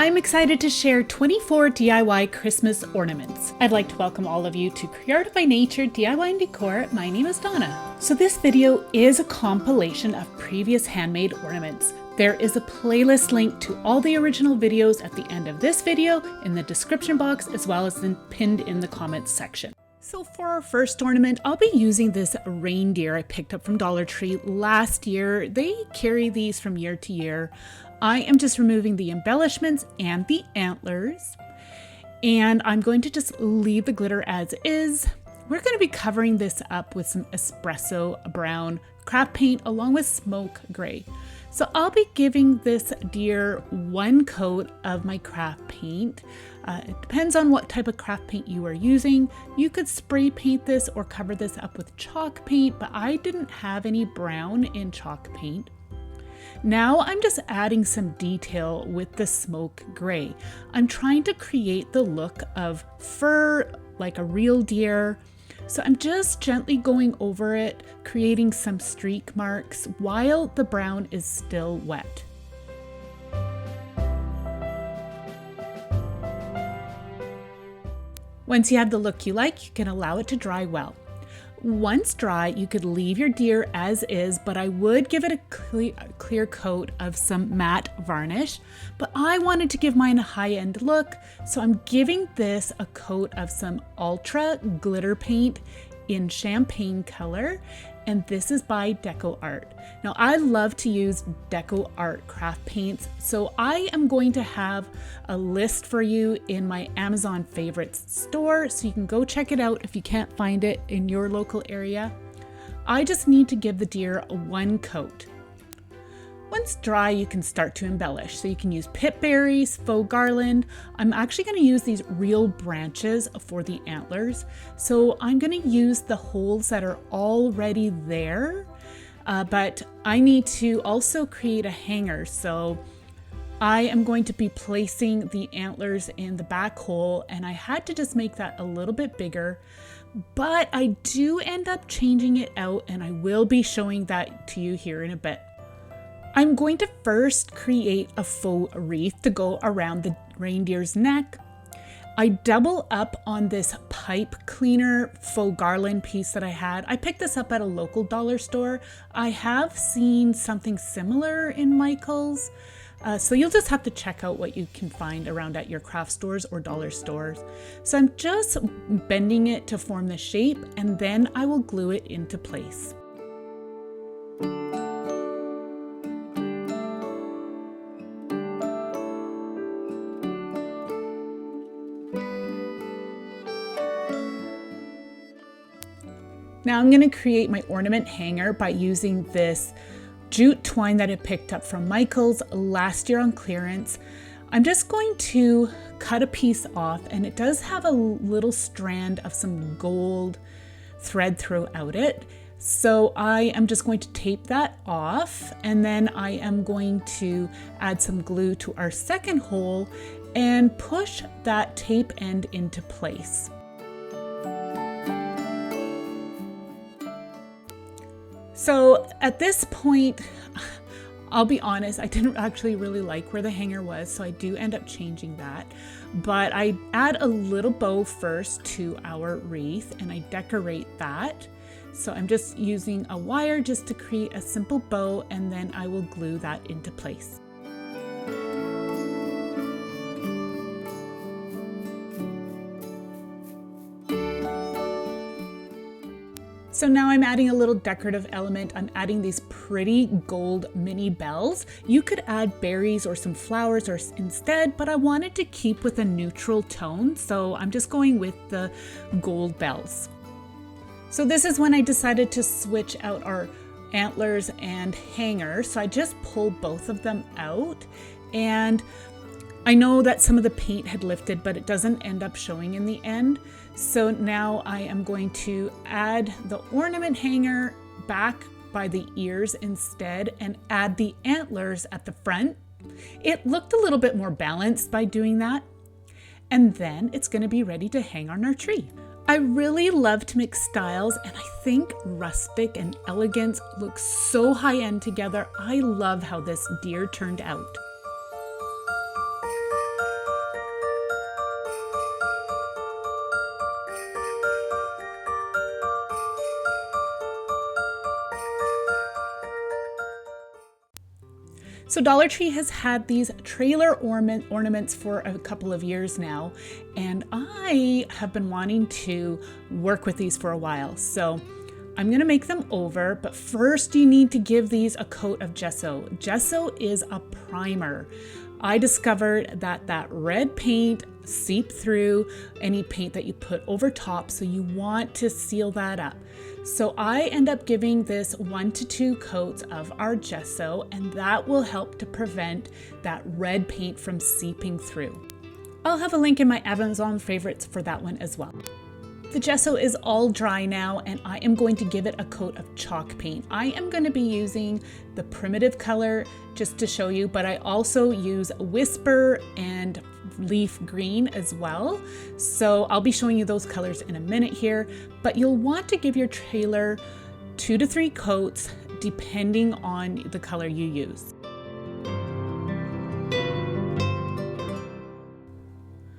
I'm excited to share 24 DIY Christmas ornaments. I'd like to welcome all of you to CreArtive by Nature DIY and Decor. My name is Donna. So this video is a compilation of previous handmade ornaments. There is a playlist link to all the original videos at the end of this video in the description box, as well as pinned in the comments section. So for our first ornament, I'll be using this reindeer I picked up from Dollar Tree last year. They carry these from year to year. I am just removing the embellishments and the antlers, and I'm going to just leave the glitter as is. We're going to be covering this up with some espresso brown craft paint along with smoke gray. So I'll be giving this deer one coat of my craft paint. It depends on what type of craft paint you are using. You could spray paint this or cover this up with chalk paint, but I didn't have any brown in chalk paint. Now I'm just adding some detail with the smoke gray. I'm trying to create the look of fur, like a real deer. So I'm just gently going over it, creating some streak marks while the brown is still wet. Once you have the look you like, you can allow it to dry well. Once dry, you could leave your deer as is, but I would give it a clear coat of some matte varnish. But I wanted to give mine a high-end look, so I'm giving this a coat of some ultra glitter paint in champagne color, and this is by DecoArt. Now I love to use DecoArt craft paints, so I am going to have a list for you in my Amazon favorites store, so you can go check it out if you can't find it in your local area. I just need to give the deer one coat. Once dry, you can start to embellish. So you can use pip berries, faux garland. I'm actually going to use these real branches for the antlers. So I'm going to use the holes that are already there, but I need to also create a hanger. So I am going to be placing the antlers in the back hole, and I had to just make that a little bit bigger, but I do end up changing it out, and I will be showing that to you here in a bit. I'm going to first create a faux wreath to go around the reindeer's neck. I double up on this pipe cleaner faux garland piece that I had. I picked this up at a local dollar store. I have seen something similar in Michael's. So you'll just have to check out what you can find around at your craft stores or dollar stores. So I'm just bending it to form the shape, and then I will glue it into place. Now I'm going to create my ornament hanger by using this jute twine that I picked up from Michael's last year on clearance. I'm just going to cut a piece off, and it does have a little strand of some gold thread throughout it. So I am just going to tape that off, and then I am going to add some glue to our second hole and push that tape end into place. So at this point, I'll be honest, I didn't actually really like where the hanger was, so I do end up changing that. But I add a little bow first to our wreath, and I decorate that. So I'm just using a wire just to create a simple bow, and then I will glue that into place. So now I'm adding a little decorative element. I'm adding these pretty gold mini bells. You could add berries or some flowers or instead, but I wanted to keep with a neutral tone, so I'm just going with the gold bells. So this is when I decided to switch out our antlers and hanger. So I just pulled both of them out, and I know that some of the paint had lifted, but it doesn't end up showing in the end. So now I am going to add the ornament hanger back by the ears instead and add the antlers at the front. It looked a little bit more balanced by doing that. And then it's going to be ready to hang on our tree. I really love to mix styles, and I think rustic and elegance look so high-end together. I love how this deer turned out. So Dollar Tree has had these trailer ornaments for a couple of years now, and I have been wanting to work with these for a while. So I'm gonna make them over, but first you need to give these a coat of gesso. Gesso is a primer. I discovered that red paint seeps through any paint that you put over top, so you want to seal that up. So I end up giving this 1 to 2 coats of our gesso, and that will help to prevent that red paint from seeping through. I'll have a link in my Amazon favorites for that one as well. The gesso is all dry now, and I am going to give it a coat of chalk paint. I am going to be using the primitive color just to show you, but I also use Whisper and Leaf Green as well. So I'll be showing you those colors in a minute here, but you'll want to give your trailer 2 to 3 coats depending on the color you use.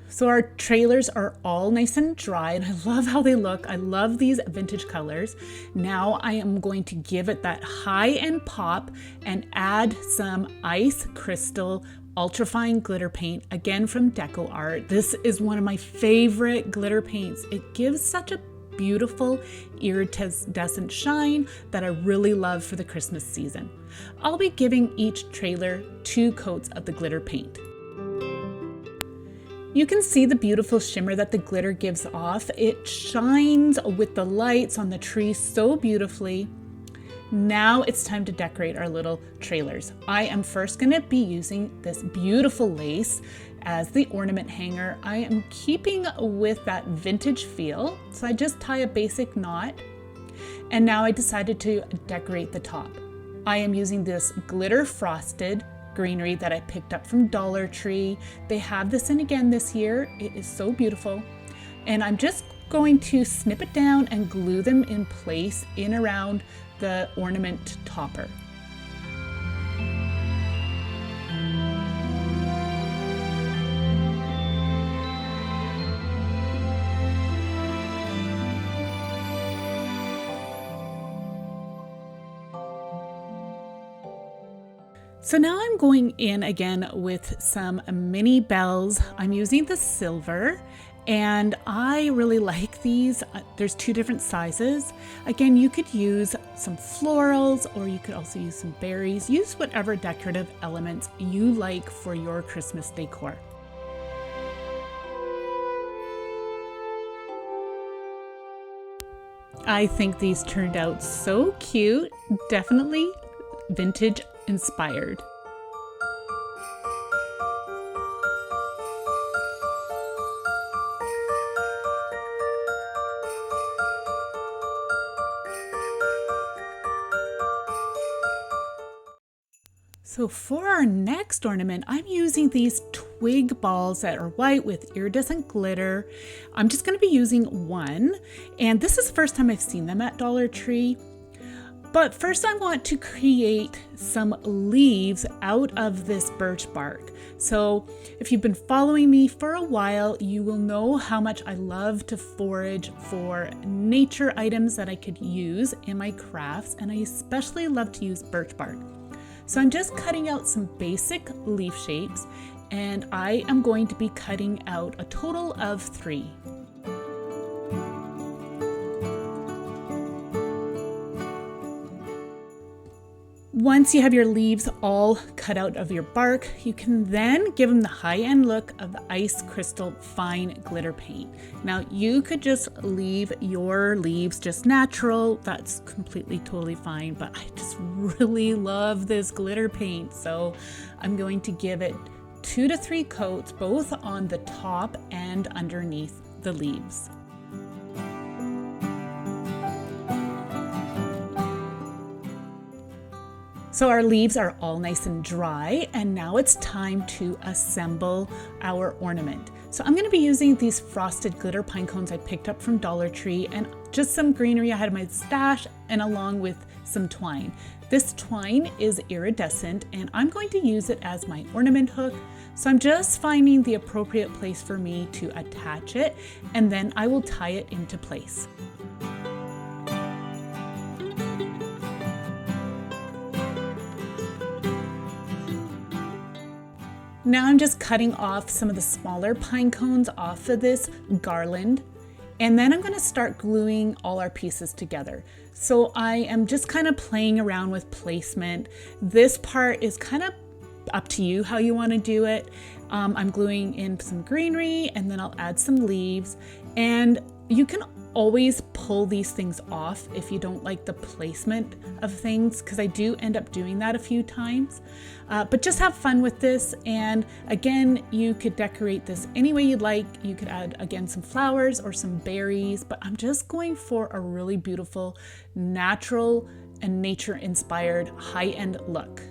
So our trailers are all nice and dry, and I love how they look. I love these vintage colors. Now I am going to give it that high-end pop and add some ice crystal ultrafine glitter paint, again from DecoArt. This is one of my favorite glitter paints. It gives such a beautiful iridescent shine that I really love for the Christmas season. I'll be giving each trailer 2 coats of the glitter paint. You can see the beautiful shimmer that the glitter gives off. It shines with the lights on the tree so beautifully. Now it's time to decorate our little trailers. I am first going to be using this beautiful lace as the ornament hanger. I am keeping with that vintage feel, so I just tie a basic knot. And now I decided to decorate the top. I am using this glitter frosted greenery that I picked up from Dollar Tree. They have this in again this year. It is so beautiful. And I'm just going to snip it down and glue them in place in around the ornament topper. So now I'm going in again with some mini bells. I'm using the silver, and I really like these. There's 2 different sizes. Again, you could use some florals, or you could also use some berries. Use whatever decorative elements you like for your Christmas decor. I think these turned out so cute. Definitely vintage inspired. So for our next ornament, I'm using these twig balls that are white with iridescent glitter. I'm just going to be using one, and this is the first time I've seen them at Dollar Tree. But first I want to create some leaves out of this birch bark. So if you've been following me for a while, you will know how much I love to forage for nature items that I could use in my crafts, and I especially love to use birch bark. So I'm just cutting out some basic leaf shapes, and I am going to be cutting out a total of 3. Once you have your leaves all cut out of your bark, you can then give them the high-end look of the ice crystal fine glitter paint. Now you could just leave your leaves just natural, that's completely totally fine, but I just really love this glitter paint, so I'm going to give it 2 to 3 coats both on the top and underneath the leaves. So our leaves are all nice and dry, and now it's time to assemble our ornament. So I'm going to be using these frosted glitter pine cones I picked up from Dollar Tree, and just some greenery I had in my stash, and along with some twine. This twine is iridescent, and I'm going to use it as my ornament hook. So I'm just finding the appropriate place for me to attach it, and then I will tie it into place. Now I'm just cutting off some of the smaller pine cones off of this garland. And then I'm going to start gluing all our pieces together. So I am just kind of playing around with placement. This part is kind of up to you how you want to do it. I'm gluing in some greenery and then I'll add some leaves. And you can always pull these things off if you don't like the placement of things, because I do end up doing that a few times. But just have fun with this. And again, you could decorate this any way you'd like. You could add, again, some flowers or some berries, but I'm just going for a really beautiful, natural and nature-inspired high-end look.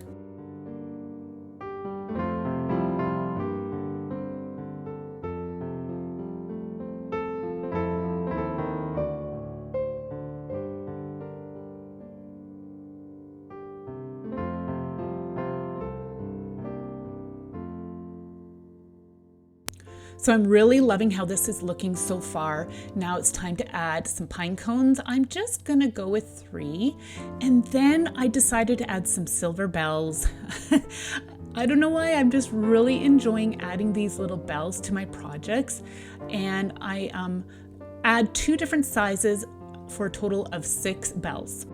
So I'm really loving how this is looking so far. Now it's time to add some pine cones. I'm just gonna go with 3. And then I decided to add some silver bells. I don't know why, I'm just really enjoying adding these little bells to my projects. And I add 2 different sizes for a total of 6 bells.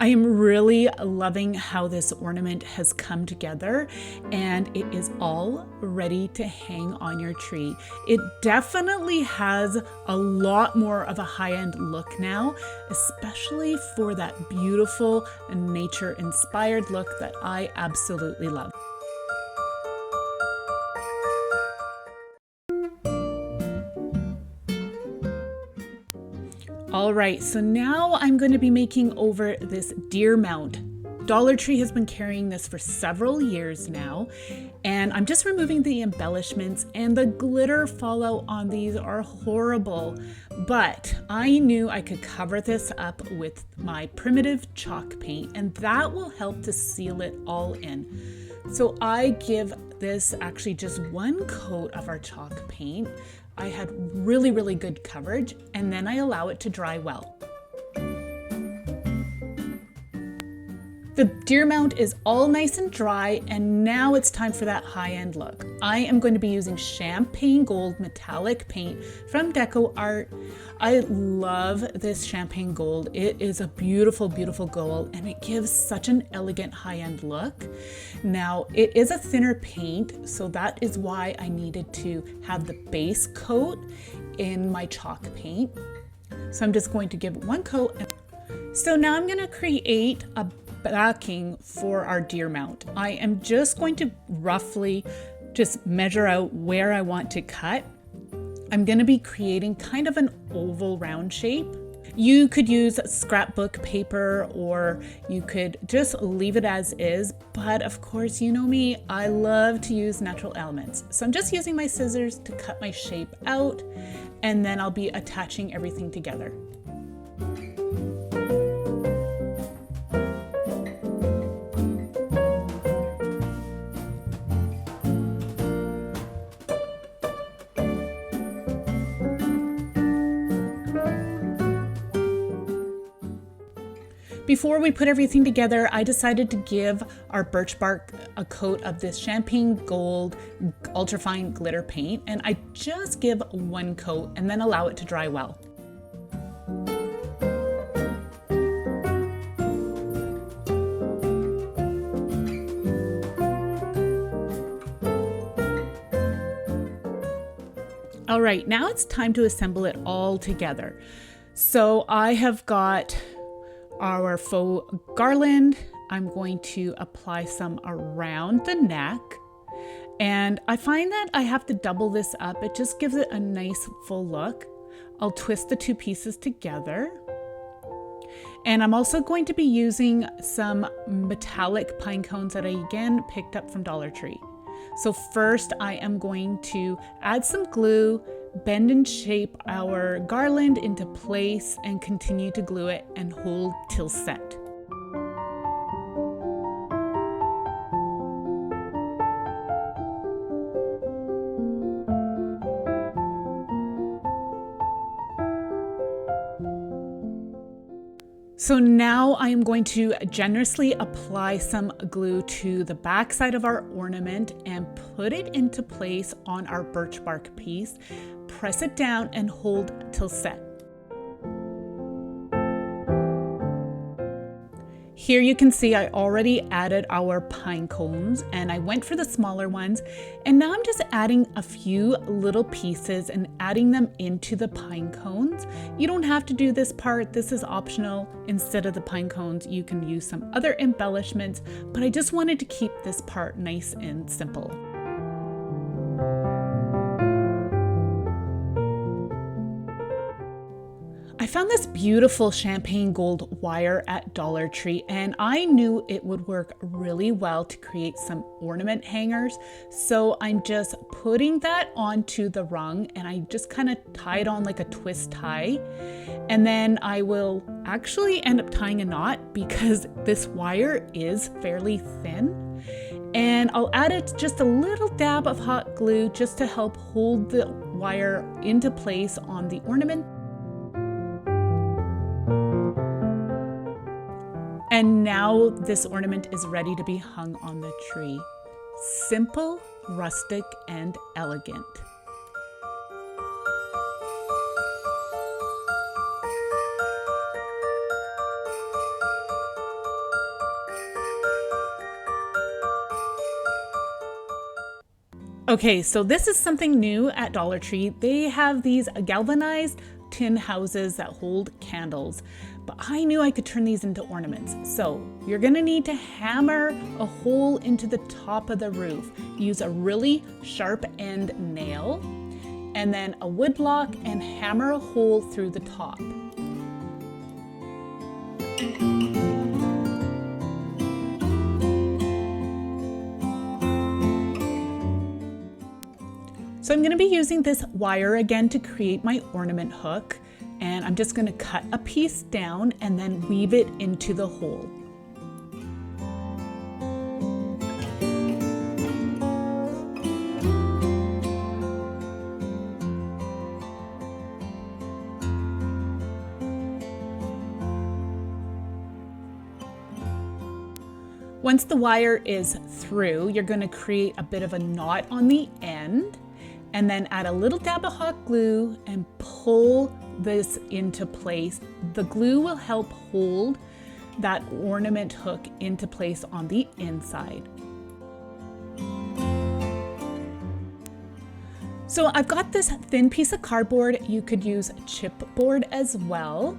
I am really loving how this ornament has come together, and it is all ready to hang on your tree. It definitely has a lot more of a high-end look now, especially for that beautiful nature-inspired look that I absolutely love. All right, so now I'm going to be making over this deer mount. Dollar Tree has been carrying this for several years now, and I'm just removing the embellishments, and the glitter fallout on these are horrible, but I knew I could cover this up with my primitive chalk paint, and that will help to seal it all in. So I give this actually just 1 coat of our chalk paint. I had really, really good coverage, and then I allow it to dry well. The deer mount is all nice and dry, and now it's time for that high-end look. I am going to be using champagne gold metallic paint from DecoArt. I love this champagne gold. It is a beautiful, beautiful gold, and it gives such an elegant high-end look. Now, it is a thinner paint, so that is why I needed to have the base coat in my chalk paint. So I'm just going to give 1 coat. So now I'm going to create a backing for our deer mount. I am just going to roughly just measure out where I want to cut. I'm going to be creating kind of an oval round shape. You could use scrapbook paper, or you could just leave it as is, but of course, you know me, I love to use natural elements. So I'm just using my scissors to cut my shape out, and then I'll be attaching everything together. Before we put everything together, I decided to give our birch bark a coat of this champagne gold ultrafine glitter paint, and I just give 1 coat and then allow it to dry well. All right, now it's time to assemble it all together. So I have got our faux garland. I'm going to apply some around the neck, and I find that I have to double this up. It just gives it a nice full look. I'll twist the 2 pieces together, and I'm also going to be using some metallic pine cones that I again picked up from Dollar Tree. So first I am going to add some glue, bend and shape our garland into place and continue to glue it and hold till set. So now I am going to generously apply some glue to the back side of our ornament and put it into place on our birch bark piece. Press it down and hold till set. Here you can see I already added our pine cones and I went for the smaller ones, and now I'm just adding a few little pieces and adding them into the pine cones. You don't have to do this part, this is optional. Instead of the pine cones, you can use some other embellishments, but I just wanted to keep this part nice and simple. I found this beautiful champagne gold wire at Dollar Tree, and I knew it would work really well to create some ornament hangers. So I'm just putting that onto the rung, and I just kind of tie it on like a twist tie. And then I will actually end up tying a knot because this wire is fairly thin. And I'll add it just a little dab of hot glue just to help hold the wire into place on the ornament. And now this ornament is ready to be hung on the tree. Simple, rustic, and elegant. Okay, so this is something new at Dollar Tree. They have these galvanized tin houses that hold candles, but I knew I could turn these into ornaments. So you're gonna need to hammer a hole into the top of the roof. Use a really sharp end nail and then a wood block and hammer a hole through the top. So I'm going to be using this wire again to create my ornament hook, and I'm just going to cut a piece down and then weave it into the hole. Once the wire is through, you're going to create a bit of a knot on the end, and then add a little dab of hot glue and pull this into place. The glue will help hold that ornament hook into place on the inside. So I've got this thin piece of cardboard. You could use chipboard as well.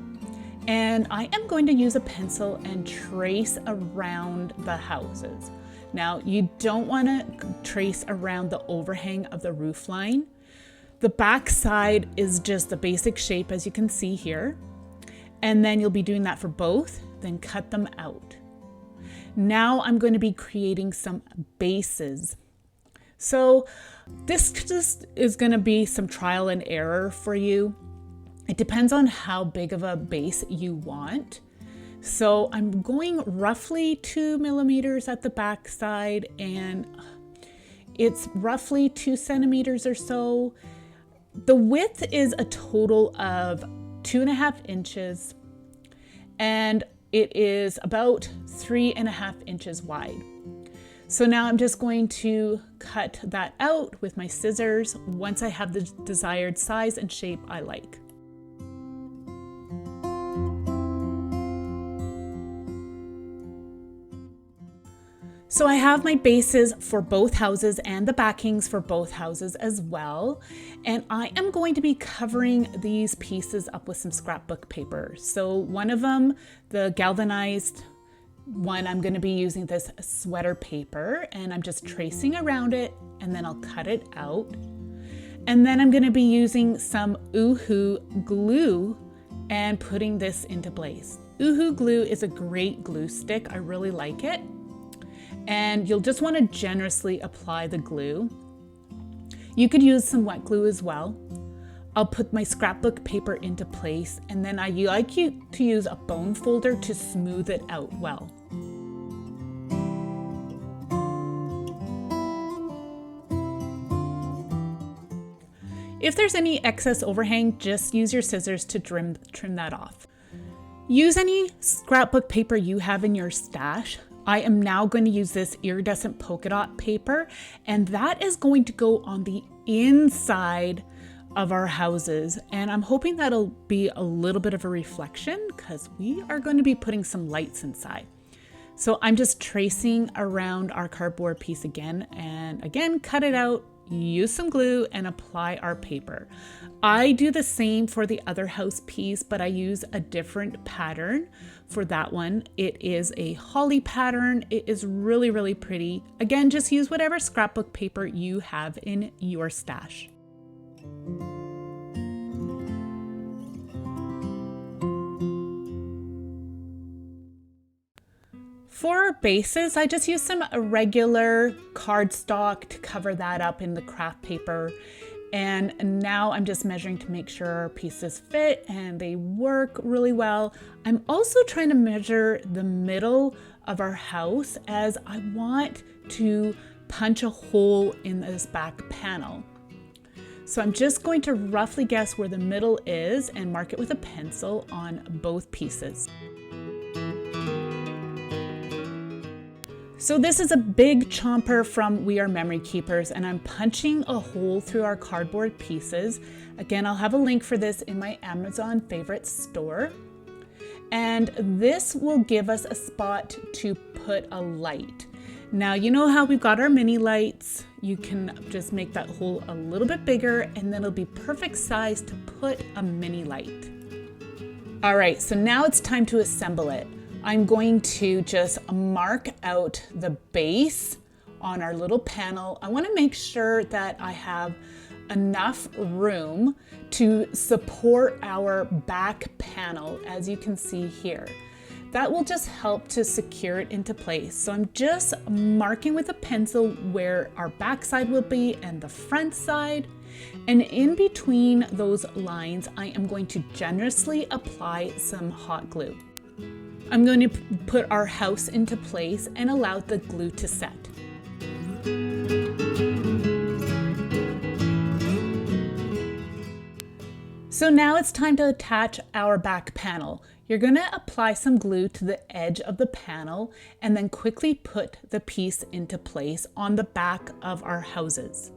And I am going to use a pencil and trace around the houses. Now, you don't want to trace around the overhang of the roof line. The back side is just a basic shape, as you can see here. And then you'll be doing that for both, then cut them out. Now I'm going to be creating some bases. So this just is going to be some trial and error for you. It depends on how big of a base you want. So I'm going roughly 2 millimeters at the back side, and it's roughly 2 centimeters or so. The width is a total of 2.5 inches, and it is about 3.5 inches wide. So now I'm just going to cut that out with my scissors once I have the desired size and shape I like. So I have my bases for both houses and the backings for both houses as well. And I am going to be covering these pieces up with some scrapbook paper. So one of them, the galvanized one, I'm going to be using this sweater paper, and I'm just tracing around it, and then I'll cut it out. And then I'm going to be using some Oohoo glue and putting this into place. Oohoo glue is a great glue stick. I really like it. And you'll just want to generously apply the glue. You could use some wet glue as well. I'll put my scrapbook paper into place, and then I like you to use a bone folder to smooth it out well. If there's any excess overhang, just use your scissors to trim that off. Use any scrapbook paper you have in your stash. I am now going to use this iridescent polka dot paper, and that is going to go on the inside of our houses. And I'm hoping that'll be a little bit of a reflection because we are going to be putting some lights inside. So I'm just tracing around our cardboard piece again, and again, cut it out, use some glue, and apply our paper. I do the same for the other house piece, but I use a different pattern for that one. It is a holly pattern. It is really, really pretty. Again, just use whatever scrapbook paper you have in your stash. For our bases, I just use some regular cardstock to cover that up in the craft paper. And now I'm just measuring to make sure our pieces fit and they work really well. I'm also trying to measure the middle of our house as I want to punch a hole in this back panel. So I'm just going to roughly guess where the middle is and mark it with a pencil on both pieces. So this is a big chomper from We Are Memory Keepers, and I'm punching a hole through our cardboard pieces. Again, I'll have a link for this in my Amazon favorites store. And this will give us a spot to put a light. Now, you know how we've got our mini lights? You can just make that hole a little bit bigger and then it'll be perfect size to put a mini light. All right, so now it's time to assemble it. I'm going to just mark out the base on our little panel. I want to make sure that I have enough room to support our back panel, as you can see here. That will just help to secure it into place. So I'm just marking with a pencil where our back side will be and the front side. And in between those lines, I am going to generously apply some hot glue. I'm going to put our house into place and allow the glue to set. So now it's time to attach our back panel. You're going to apply some glue to the edge of the panel and then quickly put the piece into place on the back of our houses.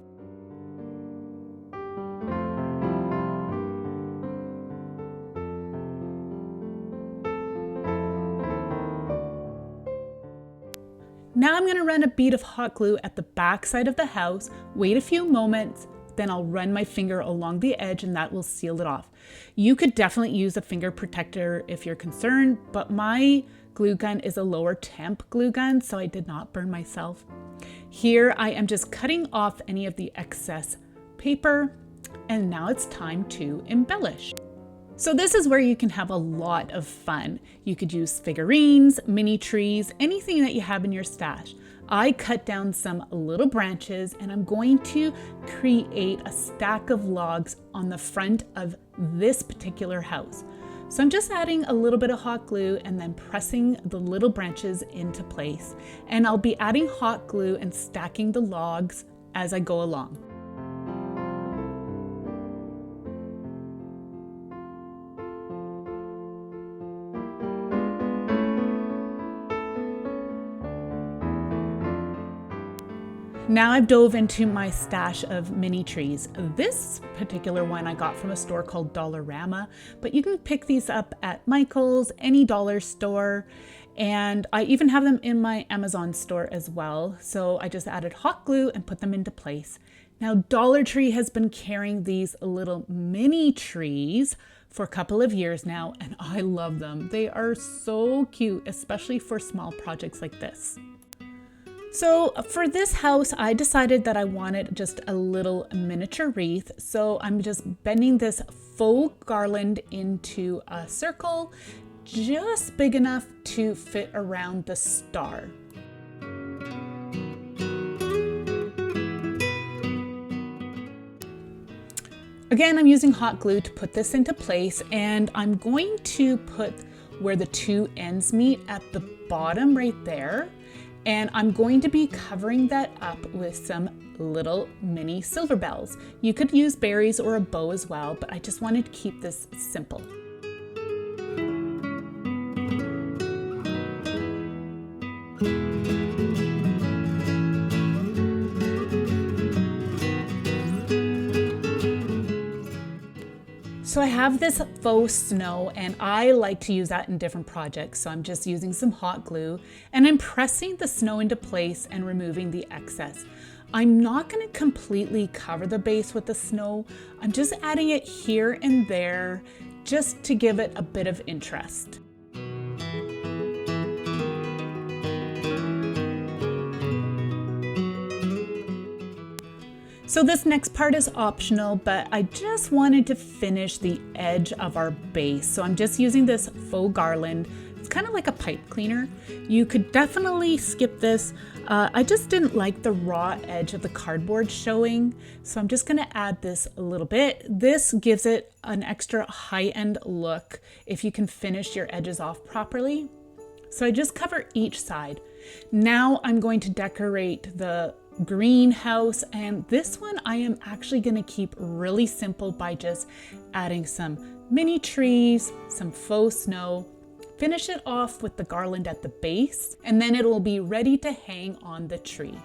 Now I'm going to run a bead of hot glue at the back side of the house, wait a few moments, then I'll run my finger along the edge and that will seal it off. You could definitely use a finger protector if you're concerned, but my glue gun is a lower temp glue gun, so I did not burn myself. Here I am just cutting off any of the excess paper, and now it's time to embellish. So this is where you can have a lot of fun. You could use figurines, mini trees, anything that you have in your stash. I cut down some little branches and I'm going to create a stack of logs on the front of this particular house. So I'm just adding a little bit of hot glue and then pressing the little branches into place. And I'll be adding hot glue and stacking the logs as I go along. Now I've dove into my stash of mini trees. This particular one I got from a store called Dollarama, but you can pick these up at Michael's, any dollar store, and I even have them in my Amazon store as well. So I just added hot glue and put them into place. Now Dollar Tree has been carrying these little mini trees for a couple of years now, and I love them. They are so cute, especially for small projects like this. So for this house, I decided that I wanted just a little miniature wreath. So I'm just bending this faux garland into a circle, just big enough to fit around the star. Again, I'm using hot glue to put this into place, and I'm going to put where the two ends meet at the bottom right there. And I'm going to be covering that up with some little mini silver bells. You could use berries or a bow as well, but I just wanted to keep this simple. So I have this faux snow, and I like to use that in different projects. So I'm just using some hot glue and I'm pressing the snow into place and removing the excess. I'm not going to completely cover the base with the snow. I'm just adding it here and there just to give it a bit of interest. So this next part is optional, but I just wanted to finish the edge of our base. So I'm just using this faux garland. It's kind of like a pipe cleaner. You could definitely skip this. I just didn't like the raw edge of the cardboard showing. So I'm just gonna add this a little bit. This gives it an extra high-end look if you can finish your edges off properly. So I just cover each side. Now I'm going to decorate the greenhouse, and this one I am actually going to keep really simple by just adding some mini trees, some faux snow, finish it off with the garland at the base, and then it will be ready to hang on the tree.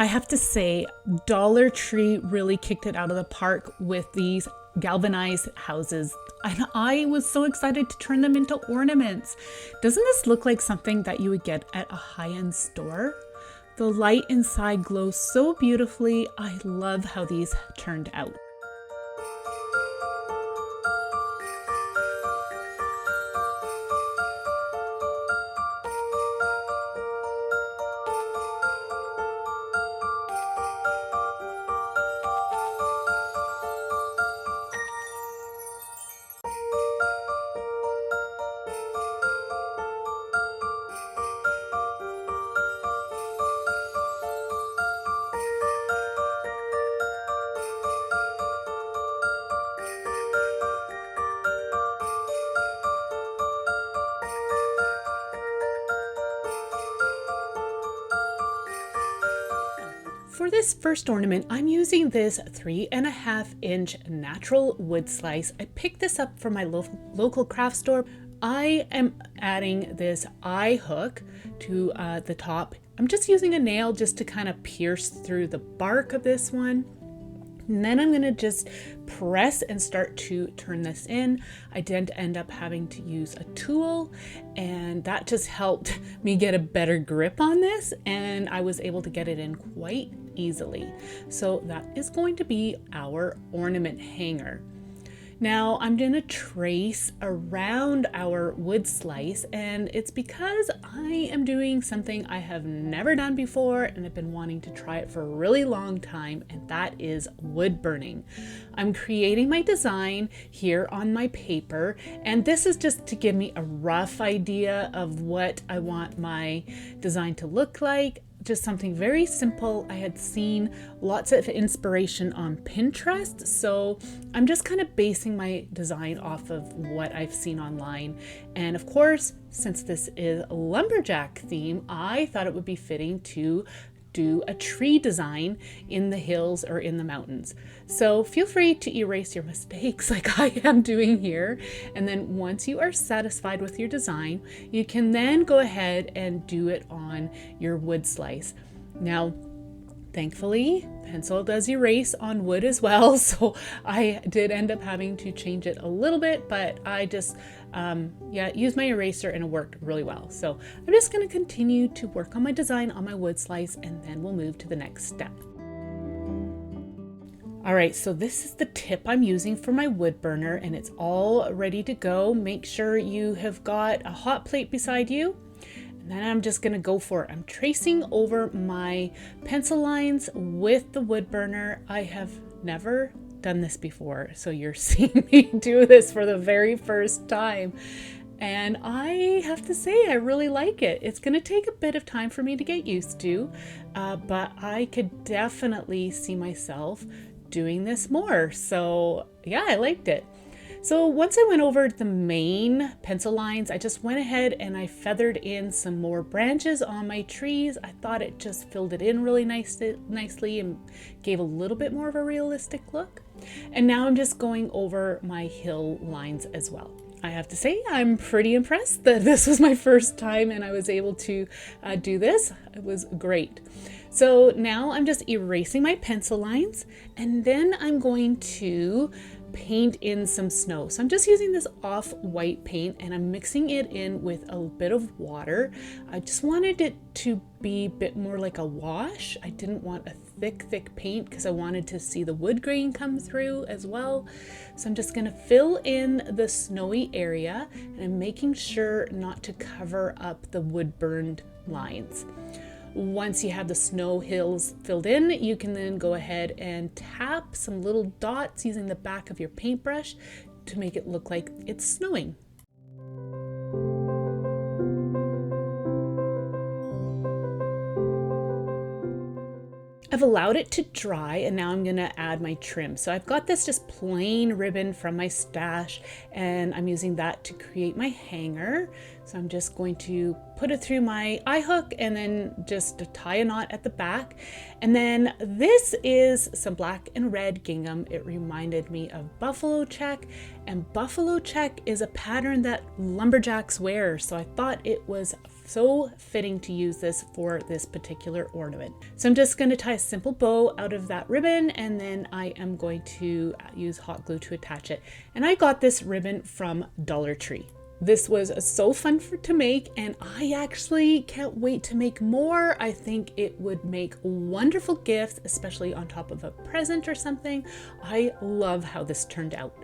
I have to say, Dollar Tree really kicked it out of the park with these galvanized houses. And I was so excited to turn them into ornaments. Doesn't this look like something that you would get at a high-end store? The light inside glows so beautifully. I love how these turned out. For this first ornament, I'm using this 3.5-inch natural wood slice. I picked this up from my local craft store. I am adding this eye hook to the top. I'm just using a nail just to kind of pierce through the bark of this one. And then I'm gonna just press and start to turn this in. I did end up having to use a tool, and that just helped me get a better grip on this, and I was able to get it in quite easily. So that is going to be our ornament hanger. Now I'm going to trace around our wood slice, and it's because I am doing something I have never done before and I've been wanting to try it for a really long time, and that is wood burning. I'm creating my design here on my paper, and this is just to give me a rough idea of what I want my design to look like. Just something very simple. I had seen lots of inspiration on Pinterest, so I'm just kind of basing my design off of what I've seen online. And of course, since this is a lumberjack theme, I thought it would be fitting to do a tree design in the hills or in the mountains. So feel free to erase your mistakes like I am doing here. And then once you are satisfied with your design, you can then go ahead and do it on your wood slice. Now, thankfully, pencil does erase on wood as well, so I did end up having to change it a little bit, but I just used my eraser and it worked really well. So I'm just going to continue to work on my design on my wood slice, and then we'll move to the next step. All right, so this is the tip I'm using for my wood burner, and it's all ready to go. Make sure you have got a hot plate beside you. And then I'm just gonna go for it. I'm tracing over my pencil lines with the wood burner. I have never done this before, so you're seeing me do this for the very first time. And I have to say, I really like it. It's going to take a bit of time for me to get used to, but I could definitely see myself doing this more. So yeah, I liked it. So once I went over the main pencil lines, I just went ahead and I feathered in some more branches on my trees. I thought it just filled it in really nicely and gave a little bit more of a realistic look. And now I'm just going over my hill lines as well. I have to say, I'm pretty impressed that this was my first time and I was able to do this. It was great. So now I'm just erasing my pencil lines, and then I'm going to paint in some snow. So I'm just using this off-white paint and I'm mixing it in with a bit of water. I just wanted it to be a bit more like a wash. I didn't want a thick paint because I wanted to see the wood grain come through as well. So I'm just going to fill in the snowy area, and I'm making sure not to cover up the wood burned lines. Once you have the snow hills filled in, you can then go ahead and tap some little dots using the back of your paintbrush to make it look like it's snowing. I've allowed it to dry, and now I'm gonna add my trim. So I've got this just plain ribbon from my stash, and I'm using that to create my hanger. So I'm just going to put it through my eye hook and then just tie a knot at the back. And then this is some black and red gingham. It reminded me of buffalo check, and buffalo check is a pattern that lumberjacks wear. So I thought it was so fitting to use this for this particular ornament. So I'm just going to tie a simple bow out of that ribbon, and then I am going to use hot glue to attach it. And I got this ribbon from Dollar Tree. This was so fun to make, and I actually can't wait to make more. I think it would make wonderful gifts, especially on top of a present or something. I love how this turned out.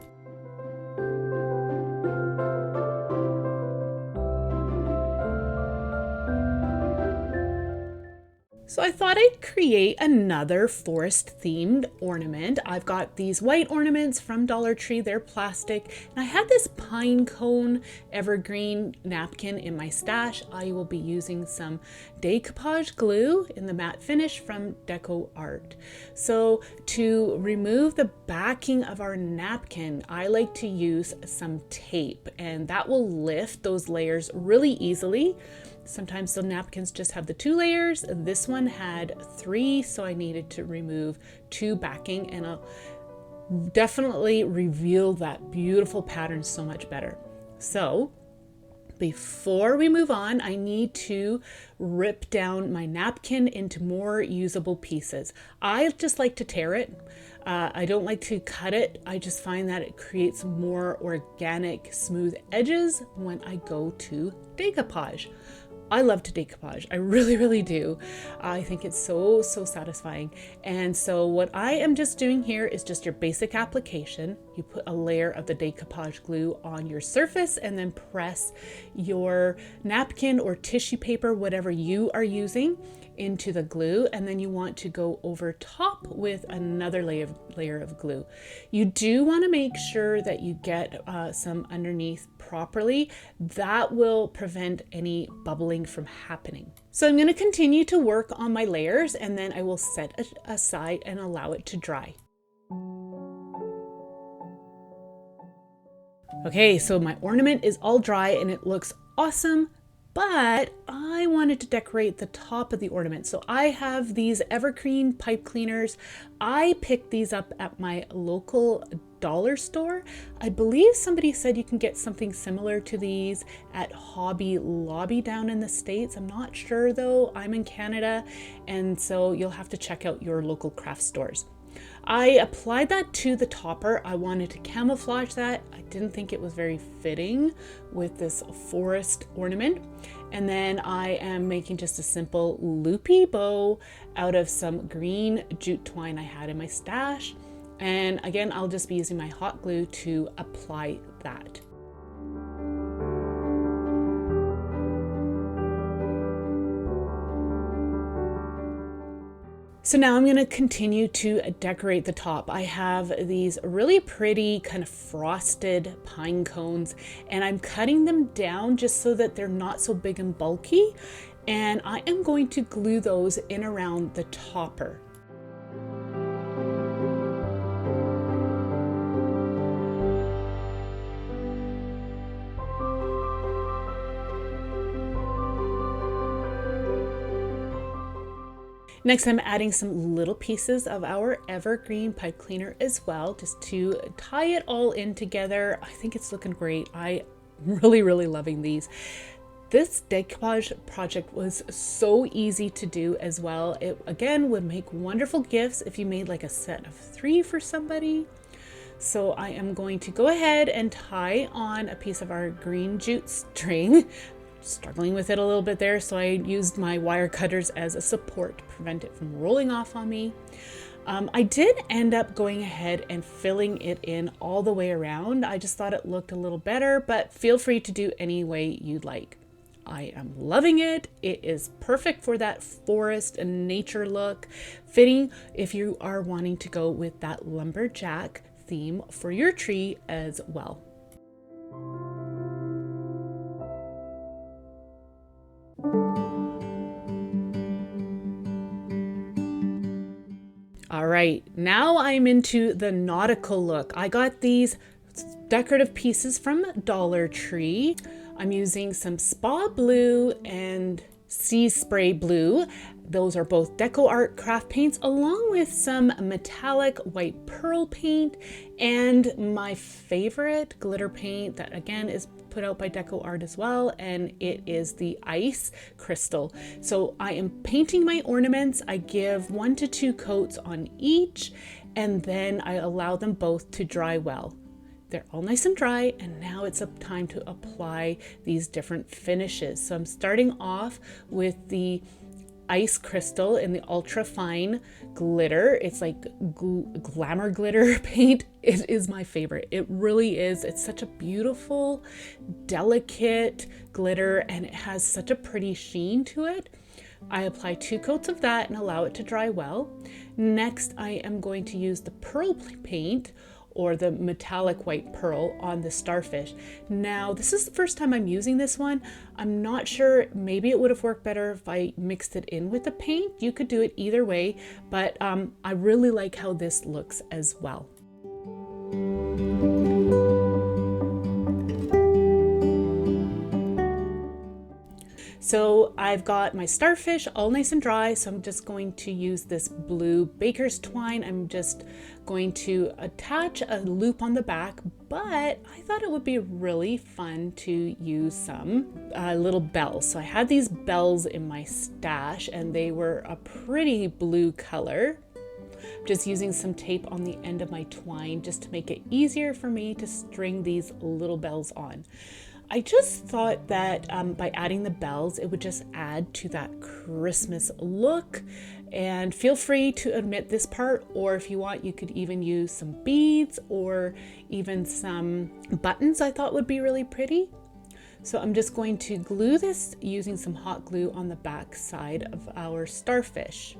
So I thought I'd create another forest themed ornament. I've got these white ornaments from Dollar Tree, they're plastic, and I had this pine cone evergreen napkin in my stash. I will be using some decoupage glue in the matte finish from DecoArt. So to remove the backing of our napkin, I like to use some tape, and that will lift those layers really easily. Sometimes the napkins just have the 2 layers. This one had 3, so I needed to remove 2 backing, and I'll definitely reveal that beautiful pattern so much better. So before we move on, I need to rip down my napkin into more usable pieces. I just like to tear it. I don't like to cut it. I just find that it creates more organic, smooth edges when I go to decoupage. I love to decoupage. I really do. I think it's so satisfying. And so what I am just doing here is just your basic application. You put a layer of the decoupage glue on your surface and then press your napkin or tissue paper, whatever you are using, into the glue, and then you want to go over top with another layer of glue. You do want to make sure that you get some underneath properly. That will prevent any bubbling from happening. So I'm going to continue to work on my layers, and then I will set it aside and allow it to dry. Okay, so my ornament is all dry and it looks awesome, but I wanted to decorate the top of the ornament. So I have these evergreen pipe cleaners. I picked these up at my local dollar store. I believe somebody said you can get something similar to these at Hobby Lobby down in the States. I'm not sure though. I'm in Canada, and so you'll have to check out your local craft stores. I applied that to the topper. I wanted to camouflage that. I didn't think it was very fitting with this forest ornament. And then I am making just a simple loopy bow out of some green jute twine I had in my stash. And again, I'll just be using my hot glue to apply that. So now I'm going to continue to decorate the top. I have these really pretty kind of frosted pine cones, and I'm cutting them down just so that they're not so big and bulky. And I am going to glue those in around the topper. Next, I'm adding some little pieces of our evergreen pipe cleaner as well, just to tie it all in together. I think it's looking great. I'm really loving these. This decoupage project was so easy to do as well. It again would make wonderful gifts if you made like a set of 3 for somebody. So I am going to go ahead and tie on a piece of our green jute string. Struggling with it a little bit there, so I used my wire cutters as a support to prevent it from rolling off on me. I did end up going ahead and filling it in all the way around. I just thought it looked a little better, but feel free to do any way you'd like. I am loving it. It is perfect for that forest and nature look, fitting if you are wanting to go with that lumberjack theme for your tree as well. All right, now I'm into the nautical look. I got these decorative pieces from Dollar Tree. I'm using some Spa Blue and Sea Spray Blue. Those are both Deco Art craft paints, along with some metallic white pearl paint and my favorite glitter paint that again is put out by Deco Art as well, and it is the ice crystal. So I am painting my ornaments. I give 1 to 2 coats on each, and then I allow them both to dry well. They're all nice and dry, and now it's up time to apply these different finishes. So I'm starting off with the ice crystal in the ultra fine glitter. It's like glamour glitter paint. It is my favorite. It really is. It's such a beautiful, delicate glitter, and it has such a pretty sheen to it. I apply 2 coats of that and allow it to dry well. Next, I am going to use the pearl paint, or the metallic white pearl, on the starfish. Now, this is the first time I'm using this one. I'm not sure, maybe it would have worked better if I mixed it in with the paint. You could do it either way, but I really like how this looks as well. So I've got my starfish all nice and dry, so I'm just going to use this blue baker's twine. I'm just going to attach a loop on the back, but I thought it would be really fun to use some little bells. So I had these bells in my stash, and they were a pretty blue color. Just using some tape on the end of my twine just to make it easier for me to string these little bells on. I just thought that by adding the bells, it would just add to that Christmas look. And feel free to omit this part, or if you want, you could even use some beads or even some buttons I thought would be really pretty. So I'm just going to glue this using some hot glue on the back side of our starfish.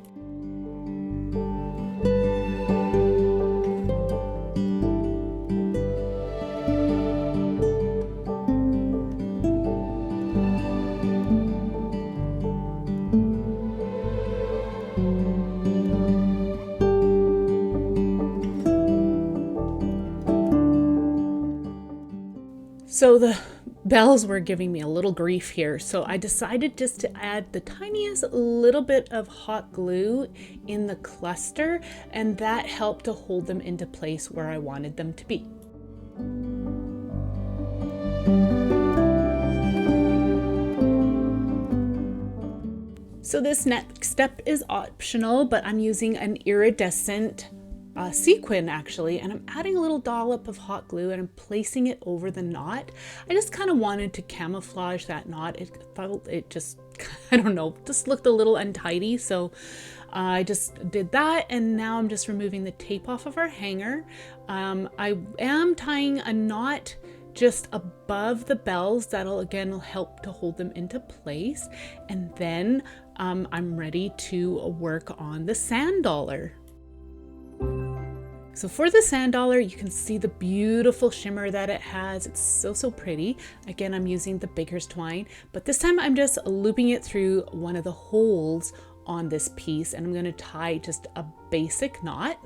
So the bells were giving me a little grief here, so I decided just to add the tiniest little bit of hot glue in the cluster, and that helped to hold them into place where I wanted them to be. So this next step is optional, but I'm using an iridescent sequin actually, and I'm adding a little dollop of hot glue and I'm placing it over the knot. I just kind of wanted to camouflage that knot. It just, I don't know, just looked a little untidy, so I just did that, and now I'm just removing the tape off of our hanger. I am tying a knot just above the bells. That'll again help to hold them into place, and then I'm ready to work on the sand dollar. So for the sand dollar, you can see the beautiful shimmer that it has. It's so pretty. Again, I'm using the baker's twine, but this time I'm just looping it through one of the holes on this piece, and I'm going to tie just a basic knot.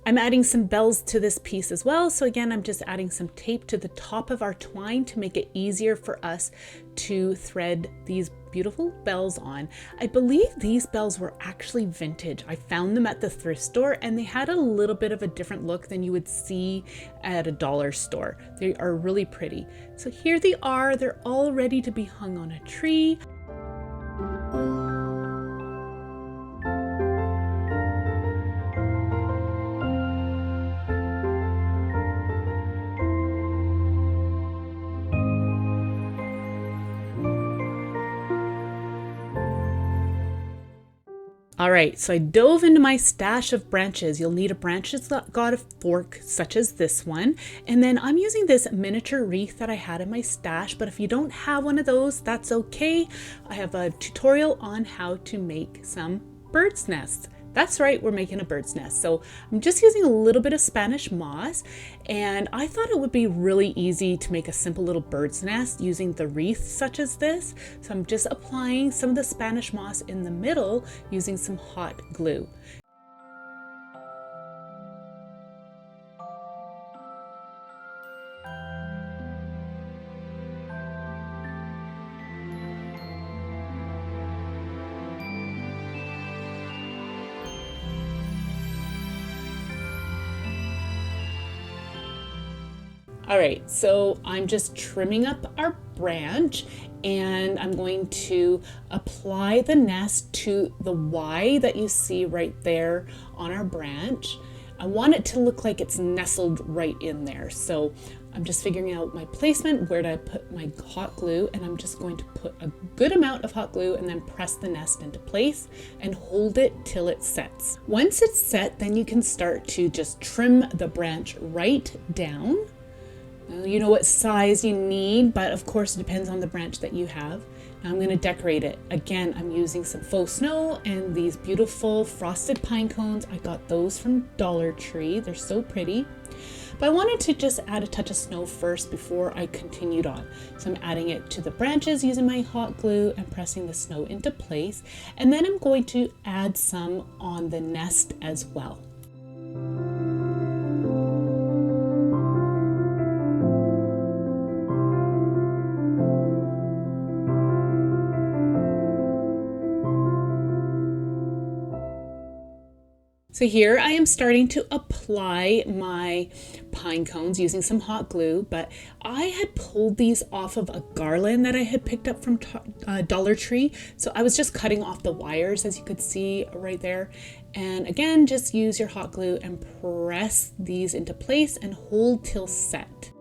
I'm adding some bells to this piece as well. So again, I'm just adding some tape to the top of our twine to make it easier for us to thread these beautiful bells on. I believe these bells were actually vintage. I found them at the thrift store and they had a little bit of a different look than you would see at a dollar store. They are really pretty. So here they are. They're all ready to be hung on a tree. All right, so I dove into my stash of branches. You'll need a branch that's got a fork, such as this one. And then I'm using this miniature wreath that I had in my stash, but if you don't have one of those, that's okay. I have a tutorial on how to make some bird's nests. That's right, we're making a bird's nest. So I'm just using a little bit of Spanish moss, and I thought it would be really easy to make a simple little bird's nest using the wreath such as this. So I'm just applying some of the Spanish moss in the middle using some hot glue. All right, so I'm just trimming up our branch and I'm going to apply the nest to the Y that you see right there on our branch. I want it to look like it's nestled right in there. So I'm just figuring out my placement, where to put my hot glue, and I'm just going to put a good amount of hot glue and then press the nest into place and hold it till it sets. Once it's set, then you can start to just trim the branch right down. You know what size you need, but of course it depends on the branch that you have. Now I'm going to decorate it. Again, I'm using some faux snow and these beautiful frosted pine cones. I got those from Dollar Tree. They're so pretty. But I wanted to just add a touch of snow first before I continued on. So I'm adding it to the branches using my hot glue and pressing the snow into place. And then I'm going to add some on the nest as well. So here I am starting to apply my pine cones using some hot glue, but I had pulled these off of a garland that I had picked up from Dollar Tree. So I was just cutting off the wires, as you could see right there. And again, just use your hot glue and press these into place and hold till set.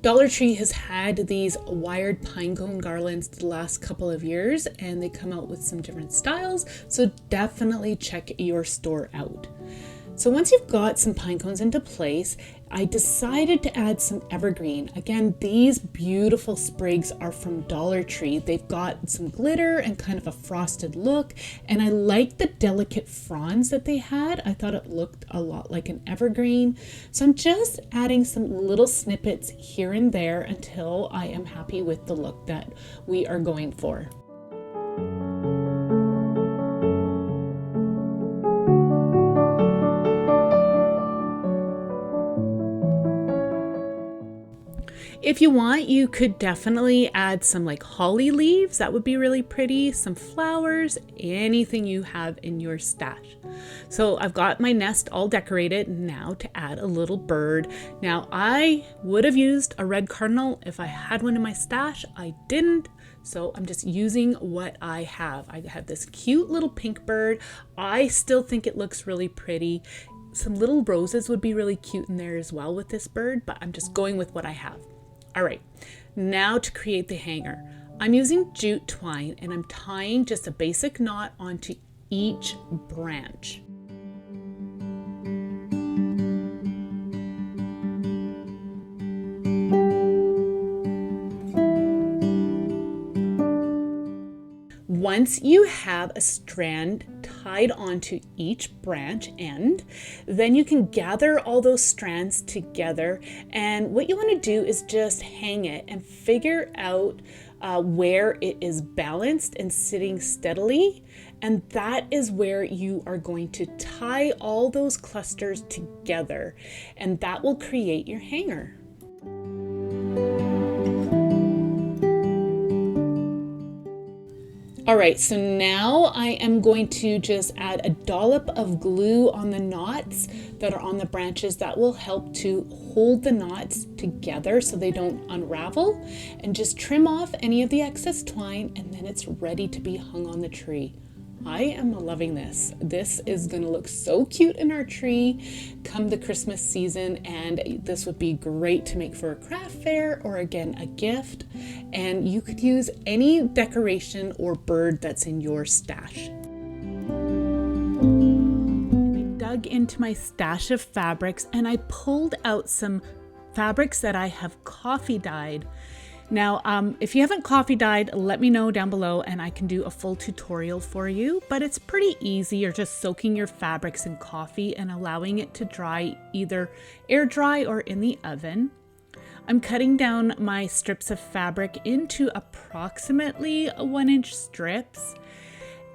Dollar Tree has had these wired pine cone garlands the last couple of years, and they come out with some different styles, so definitely check your store out. So once you've got some pine cones into place, I decided to add some evergreen. Again, these beautiful sprigs are from Dollar Tree. They've got some glitter and kind of a frosted look, and I like the delicate fronds that they had. I thought it looked a lot like an evergreen. So I'm just adding some little snippets here and there until I am happy with the look that we are going for. If you want, you could definitely add some like holly leaves. That would be really pretty. Some flowers, anything you have in your stash. So I've got my nest all decorated now to add a little bird. Now I would have used a red cardinal if I had one in my stash. I didn't. So I'm just using what I have. I have this cute little pink bird. I still think it looks really pretty. Some little roses would be really cute in there as well with this bird, but I'm just going with what I have. All right, now to create the hanger. I'm using jute twine and I'm tying just a basic knot onto each branch. once you have a strand tied onto each branch end, then you can gather all those strands together. And what you want to do is just hang it and figure out where it is balanced and sitting steadily. And that is where you are going to tie all those clusters together, and that will create your hanger. All right, so now I am going to just add a dollop of glue on the knots that are on the branches. That will help to hold the knots together so they don't unravel, and just trim off any of the excess twine, and then it's ready to be hung on the tree. I am loving this. This is going to look so cute in our tree come the Christmas season, and this would be great to make for a craft fair or again a gift. And you could use any decoration or bird that's in your stash. And I dug into my stash of fabrics and I pulled out some fabrics that I have coffee dyed. Now, if you haven't coffee dyed, let me know down below and I can do a full tutorial for you, but it's pretty easy. You're just soaking your fabrics in coffee and allowing it to dry either air dry or in the oven. I'm cutting down my strips of fabric into approximately 1-inch strips,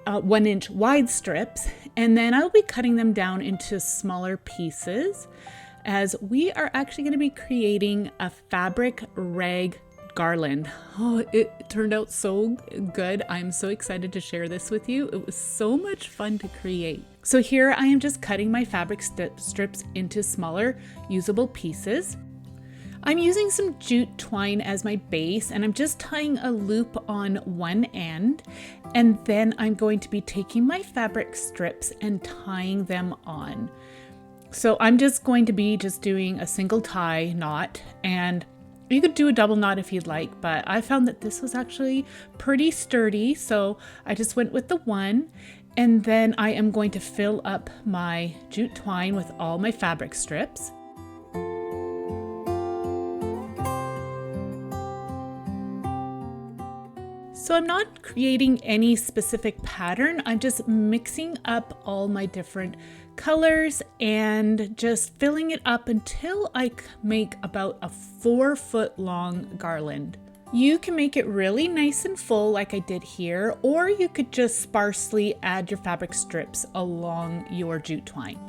1-inch wide strips, and then I'll be cutting them down into smaller pieces as we are actually going to be creating a fabric rag garland. Oh, it turned out so good. I'm so excited to share this with you. It was so much fun to create. So here I am just cutting my fabric strips into smaller usable pieces. I'm using some jute twine as my base, and I'm just tying a loop on one end, and then I'm going to be taking my fabric strips and tying them on. So I'm just going to be doing a single tie knot, and you could do a double knot if you'd like, but I found that this was actually pretty sturdy, so I just went with the one. And then I am going to fill up my jute twine with all my fabric strips. So I'm not creating any specific pattern. I'm just mixing up all my different colors and just filling it up until I make about a 4-foot long garland. You can make it really nice and full like I did here, or you could just sparsely add your fabric strips along your jute twine.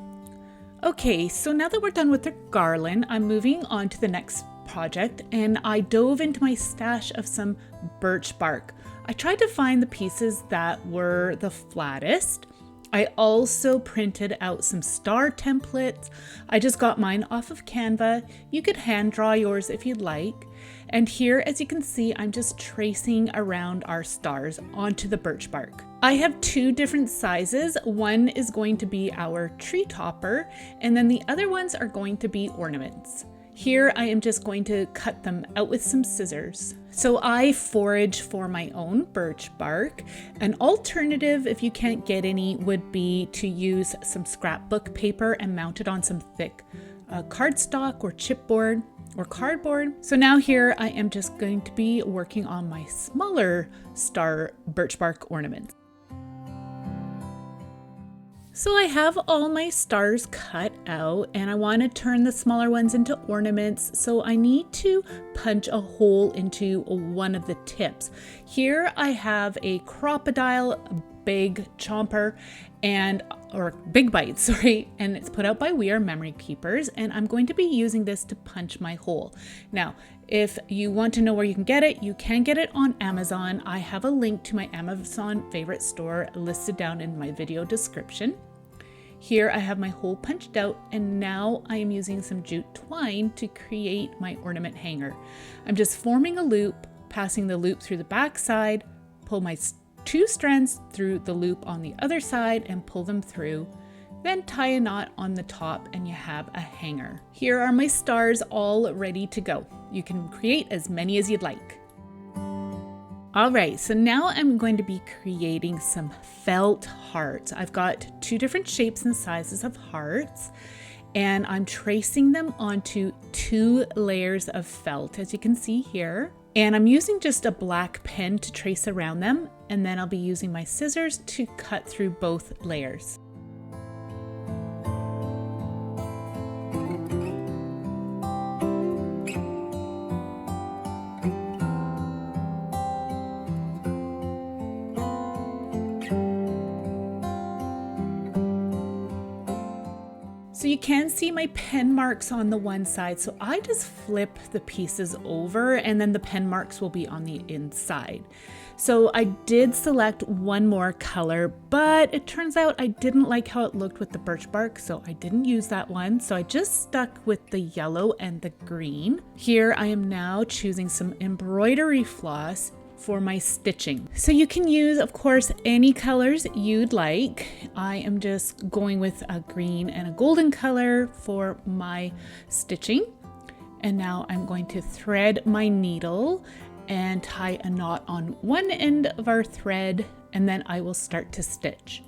Okay, so now that we're done with the garland, I'm moving on to the next project, and I dove into my stash of some birch bark. I tried to find the pieces that were the flattest. I also printed out some star templates. I just got mine off of Canva. You could hand draw yours if you'd like. And here, as you can see, I'm just tracing around our stars onto the birch bark. I have 2 different sizes. One is going to be our tree topper, and then the other ones are going to be ornaments. Here I am just going to cut them out with some scissors. So I forage for my own birch bark. An alternative, if you can't get any, would be to use some scrapbook paper and mount it on some thick cardstock or chipboard or cardboard. So now here I am just going to be working on my smaller star birch bark ornaments. So I have all my stars cut out, and I want to turn the smaller ones into ornaments. So I need to punch a hole into one of the tips. Here I have a crocodile big chomper or big bite, sorry, and it's put out by We Are Memory Keepers, and I'm going to be using this to punch my hole. Now, if you want to know where you can get it, you can get it on Amazon. I have a link to my Amazon favorite store listed down in my video description. Here I have my hole punched out, and now I am using some jute twine to create my ornament hanger. I'm just forming a loop, passing the loop through the back side, pull my 2 strands through the loop on the other side and pull them through, then tie a knot on the top and you have a hanger. Here are my stars all ready to go. You can create as many as you'd like. All right, so now I'm going to be creating some felt hearts. I've got 2 different shapes and sizes of hearts, and I'm tracing them onto 2 layers of felt, as you can see here. And I'm using just a black pen to trace around them, and then I'll be using my scissors to cut through both layers. So you can see my pen marks on the one side, so I just flip the pieces over and then the pen marks will be on the inside. So I did select one more color, but it turns out I didn't like how it looked with the birch bark, so I didn't use that one. So I just stuck with the yellow and the green. Here I am now choosing some embroidery floss for my stitching. So you can use, of course, any colors you'd like. I am just going with a green and a golden color for my stitching. And now I'm going to thread my needle and tie a knot on one end of our thread, and then I will start to stitch.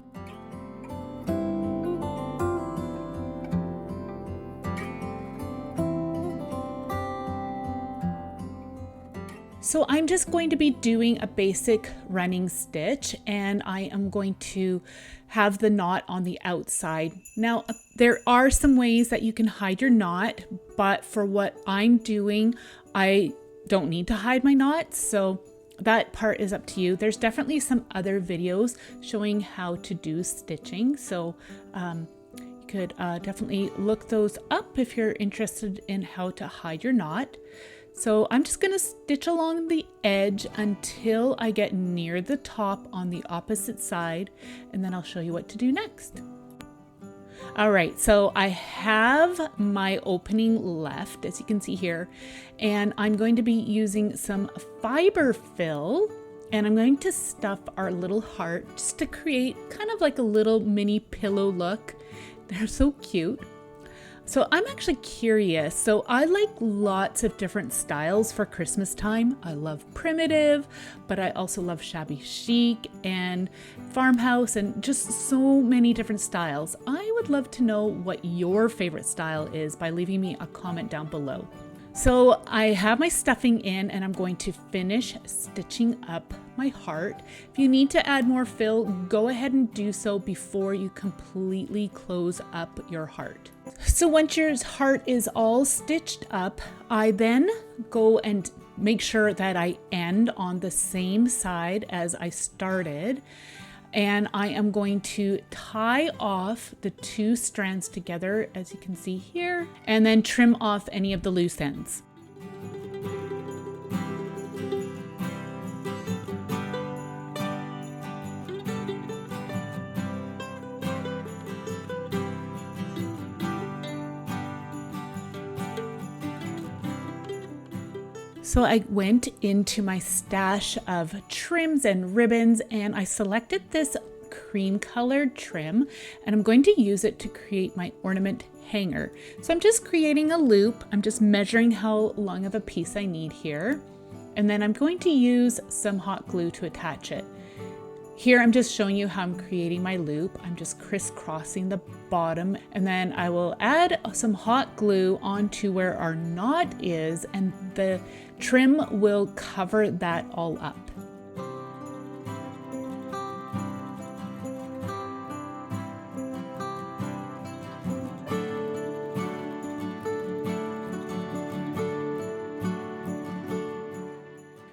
So I'm just going to be doing a basic running stitch, and I am going to have the knot on the outside. Now, there are some ways that you can hide your knot, but for what I'm doing, I don't need to hide my knot, so that part is up to you. There's definitely some other videos showing how to do stitching, so you could definitely look those up if you're interested in how to hide your knot. So I'm just going to stitch along the edge until I get near the top on the opposite side, and then I'll show you what to do next. All right, so I have my opening left, as you can see here, and I'm going to be using some fiber fill, and I'm going to stuff our little heart just to create kind of like a little mini pillow look. They're so cute. So I'm actually curious. So I like lots of different styles for Christmas time. I love primitive, but I also love shabby chic and farmhouse and just so many different styles. I would love to know what your favorite style is by leaving me a comment down below. So I have my stuffing in and I'm going to finish stitching up my heart. If you need to add more fill, go ahead and do so before you completely close up your heart. So once your heart is all stitched up, I then go and make sure that I end on the same side as I started. And I am going to tie off the two strands together, as you can see here, and then trim off any of the loose ends. So I went into my stash of trims and ribbons and I selected this cream colored trim and I'm going to use it to create my ornament hanger. So I'm just creating a loop. I'm just measuring how long of a piece I need here. And then I'm going to use some hot glue to attach it. Here I'm just showing you how I'm creating my loop. I'm just crisscrossing the bottom and then I will add some hot glue onto where our knot is and the trim will cover that all up.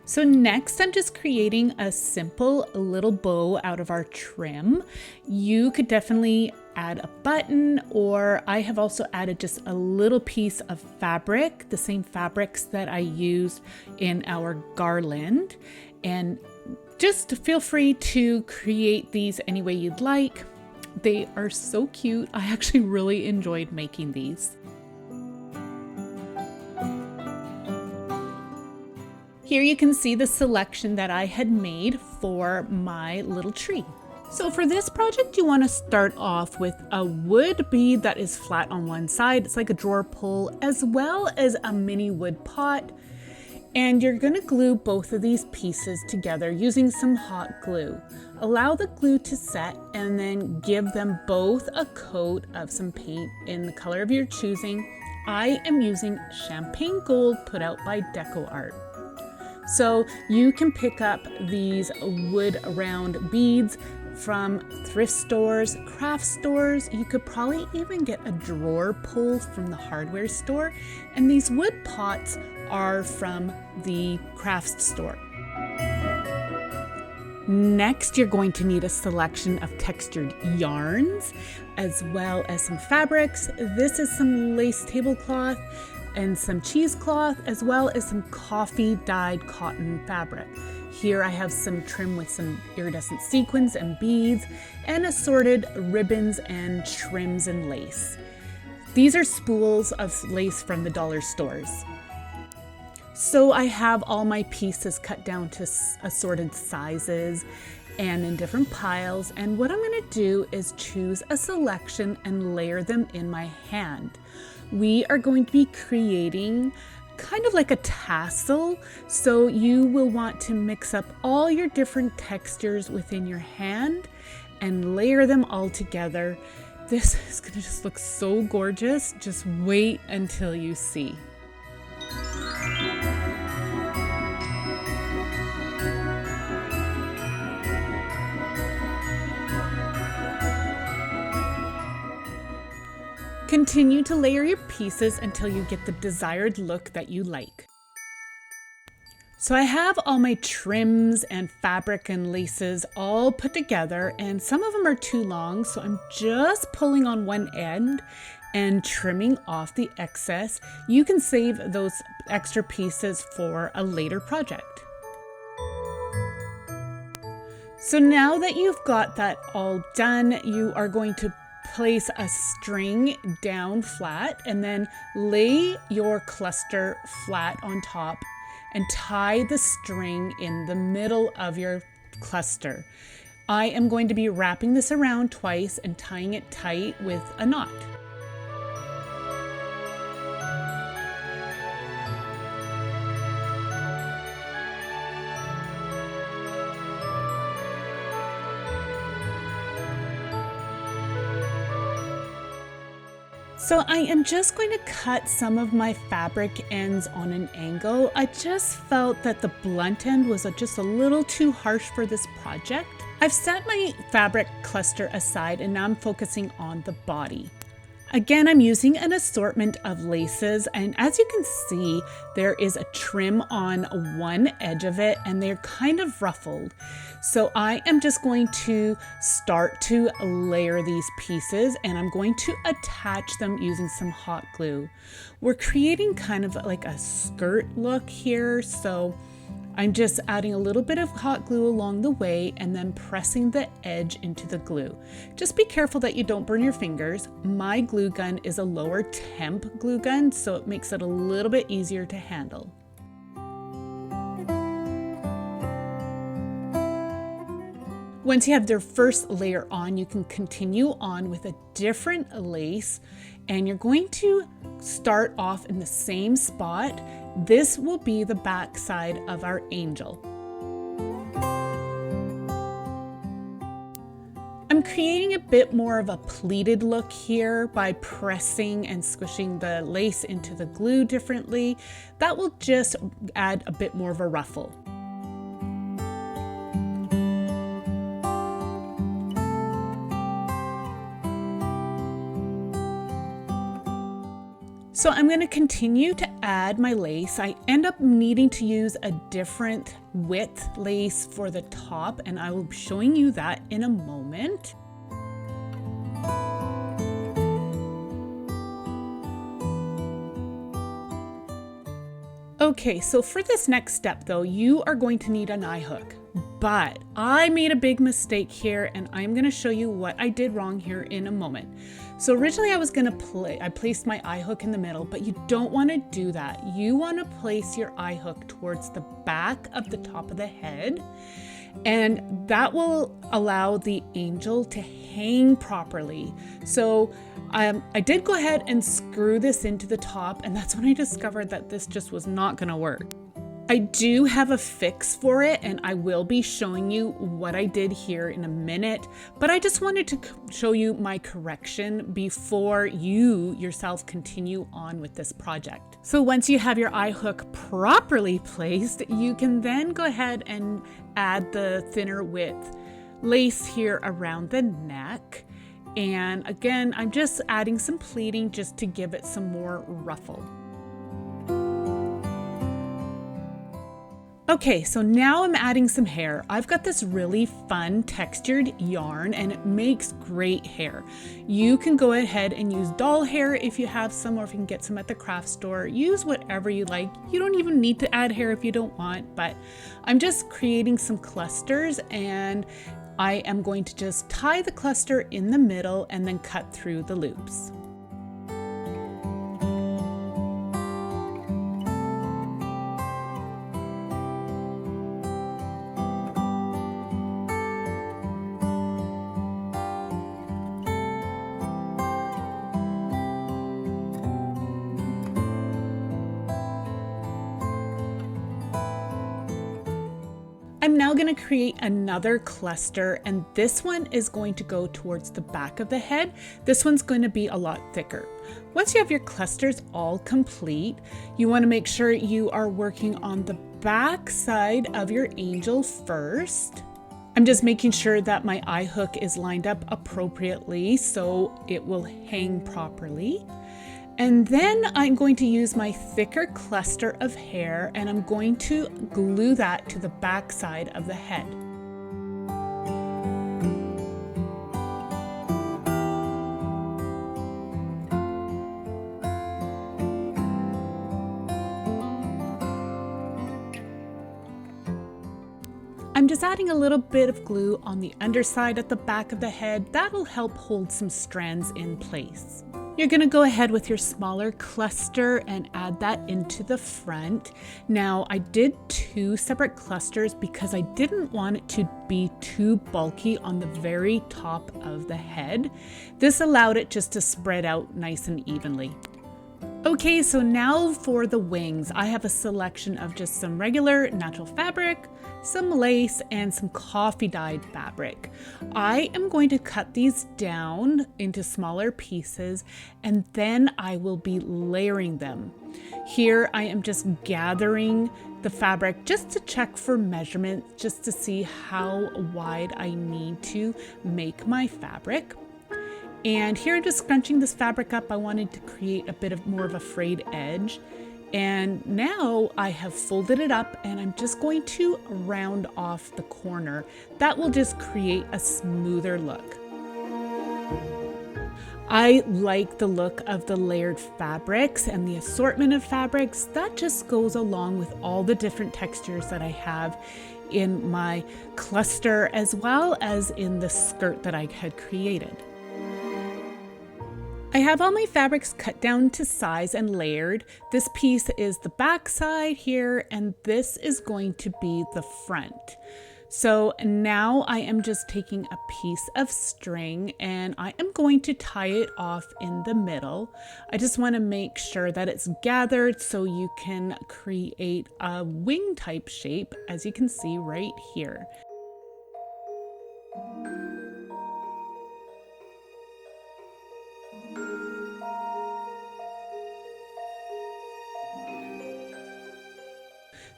So next I'm just creating a simple little bow out of our trim. You could definitely add a button, or I have also added just a little piece of fabric, the same fabrics that I used in our garland. And just feel free to create these any way you'd like. They are so cute. I actually really enjoyed making these. Here you can see the selection that I had made for my little tree. So for this project, you want to start off with a wood bead that is flat on one side. It's like a drawer pull, as well as a mini wood pot. And you're going to glue both of these pieces together using some hot glue. Allow the glue to set and then give them both a coat of some paint in the color of your choosing. I am using champagne gold put out by Deco Art. So you can pick up these wood round beads from thrift stores, craft stores. You could probably even get a drawer pull from the hardware store. And these wood pots are from the craft store. Next, you're going to need a selection of textured yarns, as well as some fabrics. This is some lace tablecloth and some cheesecloth, as well as some coffee dyed cotton fabric. Here I have some trim with some iridescent sequins and beads, and assorted ribbons and trims and lace. These are spools of lace from the dollar stores. So I have all my pieces cut down to assorted sizes and in different piles. And what I'm going to do is choose a selection and layer them in my hand. We are going to be creating kind of like a tassel. So you will want to mix up all your different textures within your hand and layer them all together. This is going to just look so gorgeous. Just wait until you see. Continue to layer your pieces until you get the desired look that you like. So I have all my trims and fabric and laces all put together, and some of them are too long, so I'm just pulling on one end and trimming off the excess. You can save those extra pieces for a later project. So now that you've got that all done, you are going to place a string down flat and then lay your cluster flat on top and tie the string in the middle of your cluster. I am going to be wrapping this around twice and tying it tight with a knot. So I am just going to cut some of my fabric ends on an angle. I just felt that the blunt end was just a little too harsh for this project. I've set my fabric cluster aside and now I'm focusing on the body. Again, I'm using an assortment of laces, and as you can see, there is a trim on one edge of it and they're kind of ruffled. So I am just going to start to layer these pieces and I'm going to attach them using some hot glue. We're creating kind of like a skirt look here, so I'm just adding a little bit of hot glue along the way and then pressing the edge into the glue. Just be careful that you don't burn your fingers. My glue gun is a lower temp glue gun, so it makes it a little bit easier to handle. Once you have their first layer on, you can continue on with a different lace, and you're going to start off in the same spot. This will be the back side of our angel. I'm creating a bit more of a pleated look here by pressing and squishing the lace into the glue differently. That will just add a bit more of a ruffle. So I'm going to continue to add my lace. I end up needing to use a different width lace for the top, and I will be showing you that in a moment. Okay, so for this next step though, you are going to need an eye hook. But I made a big mistake here, and I'm going to show you what I did wrong here in a moment. So originally I was going to I placed my eye hook in the middle, but you don't want to do that. You want to place your eye hook towards the back of the top of the head, and that will allow the angel to hang properly. So I did go ahead and screw this into the top, and that's when I discovered that this just was not going to work. I do have a fix for it, and I will be showing you what I did here in a minute, but I just wanted to show you my correction before you yourself continue on with this project. So once you have your eye hook properly placed, you can then go ahead and add the thinner width lace here around the neck. And again, I'm just adding some pleating just to give it some more ruffle. Okay, so now I'm adding some hair. I've got this really fun textured yarn and it makes great hair. You can go ahead and use doll hair if you have some, or if you can get some at the craft store. Use whatever you like. You don't even need to add hair if you don't want, but I'm just creating some clusters, and I am going to just tie the cluster in the middle and then cut through the loops. I'm now going to create another cluster, and this one is going to go towards the back of the head. This one's going to be a lot thicker. Once you have your clusters all complete, you want to make sure you are working on the back side of your angel first. I'm just making sure that my eye hook is lined up appropriately so it will hang properly. And then I'm going to use my thicker cluster of hair, and I'm going to glue that to the back side of the head. I'm just adding a little bit of glue on the underside at the back of the head. That'll help hold some strands in place. You're going to go ahead with your smaller cluster and add that into the front. Now, I did 2 separate clusters because I didn't want it to be too bulky on the very top of the head. This allowed it just to spread out nice and evenly. Okay, so now for the wings, I have a selection of just some regular natural fabric, some lace, and some coffee dyed fabric. I am going to cut these down into smaller pieces, and then I will be layering them. Here I am just gathering the fabric just to check for measurements, just to see how wide I need to make my fabric. And here I'm just scrunching this fabric up. I wanted to create a bit of more of a frayed edge. And now I have folded it up, and I'm just going to round off the corner. That will just create a smoother look. I like the look of the layered fabrics and the assortment of fabrics. That just goes along with all the different textures that I have in my cluster, as well as in the skirt that I had created. I have all my fabrics cut down to size and layered. This piece is the back side here, and this is going to be the front. So now I am just taking a piece of string and I am going to tie it off in the middle. I just want to make sure that it's gathered so you can create a wing type shape, as you can see right here.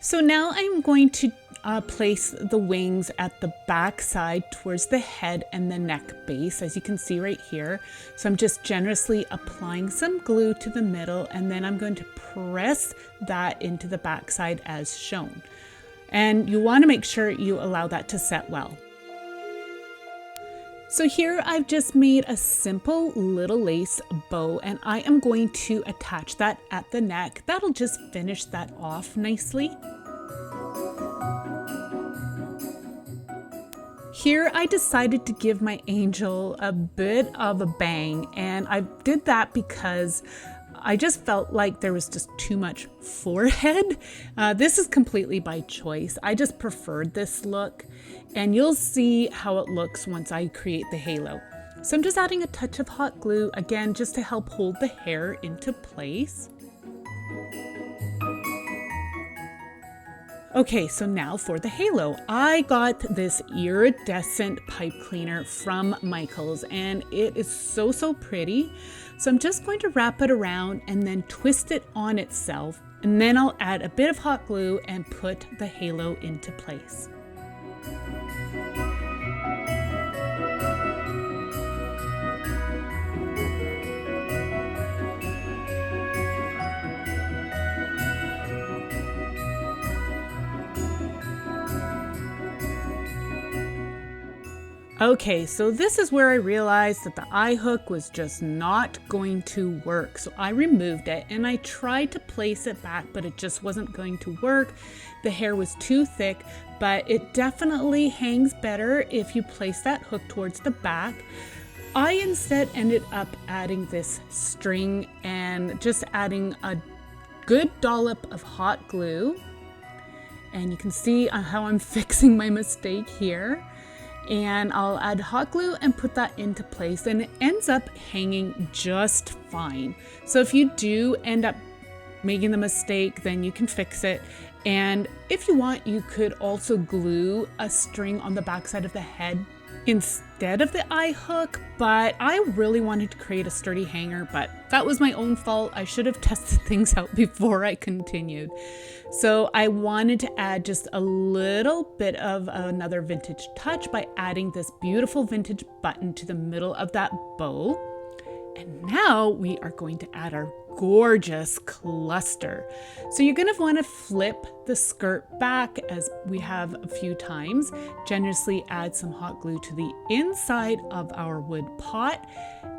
So now I'm going to place the wings at the back side towards the head and the neck base, as you can see right here. So I'm just generously applying some glue to the middle, and then I'm going to press that into the back side as shown. And you want to make sure you allow that to set well. So here I've just made a simple little lace bow, and I am going to attach that at the neck. That'll just finish that off nicely. Here I decided to give my angel a bit of a bang, and I did that because I just felt like there was just too much forehead. This is completely by choice. I just preferred this look, and you'll see how it looks once I create the halo. So I'm just adding a touch of hot glue, again, just to help hold the hair into place. Okay, so now for the halo. I got this iridescent pipe cleaner from Michaels and it is so pretty. So I'm just going to wrap it around and then twist it on itself, and then I'll add a bit of hot glue and put the halo into place. Okay, so this is where I realized that the eye hook was just not going to work. So I removed it and I tried to place it back, but it just wasn't going to work. The hair was too thick, but it definitely hangs better if you place that hook towards the back. I instead ended up adding this string and just adding a good dollop of hot glue. And you can see how I'm fixing my mistake here. And I'll add hot glue and put that into place, and it ends up hanging just fine. So if you do end up making the mistake, then you can fix it. And if you want, you could also glue a string on the backside of the head instead of the eye hook, but I really wanted to create a sturdy hanger, but that was my own fault. I should have tested things out before I continued. So I wanted to add just a little bit of another vintage touch by adding this beautiful vintage button to the middle of that bow. And now we are going to add our gorgeous cluster. So you're going to want to flip the skirt back as we have a few times. Generously add some hot glue to the inside of our wood pot.